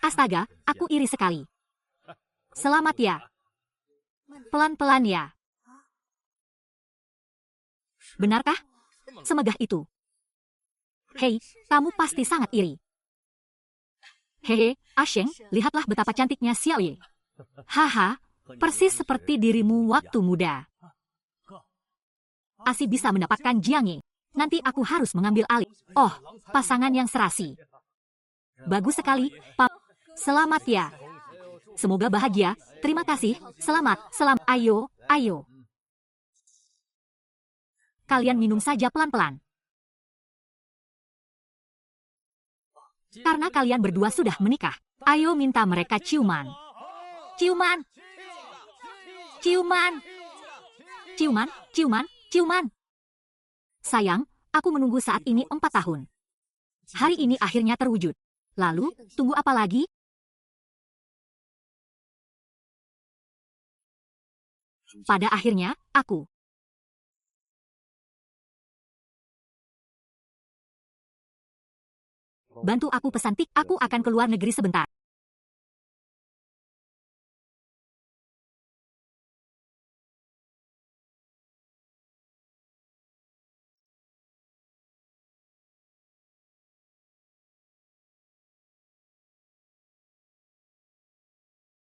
Astaga, aku iri sekali. Selamat ya. Pelan-pelan ya. Benarkah? Semegah itu. Hei, kamu pasti sangat iri. Hehe, Asheng, lihatlah betapa cantiknya Xiao Ye. Haha, persis seperti dirimu waktu muda. Asi bisa mendapatkan Jiang Ye. Nanti aku harus mengambil alih. Oh, pasangan yang serasi. Bagus sekali, Pak. Selamat ya. Semoga bahagia. Terima kasih. Selamat. Ayo, ayo. Kalian minum saja pelan-pelan. Karena kalian berdua sudah menikah. Ayo minta mereka ciuman. Ciuman. Ciuman. Ciuman, ciuman, ciuman. Sayang, aku menunggu saat ini 4 tahun. Hari ini akhirnya terwujud. Lalu, tunggu apa lagi? Pada akhirnya, aku. Bantu aku pesan tik, aku akan keluar negeri sebentar.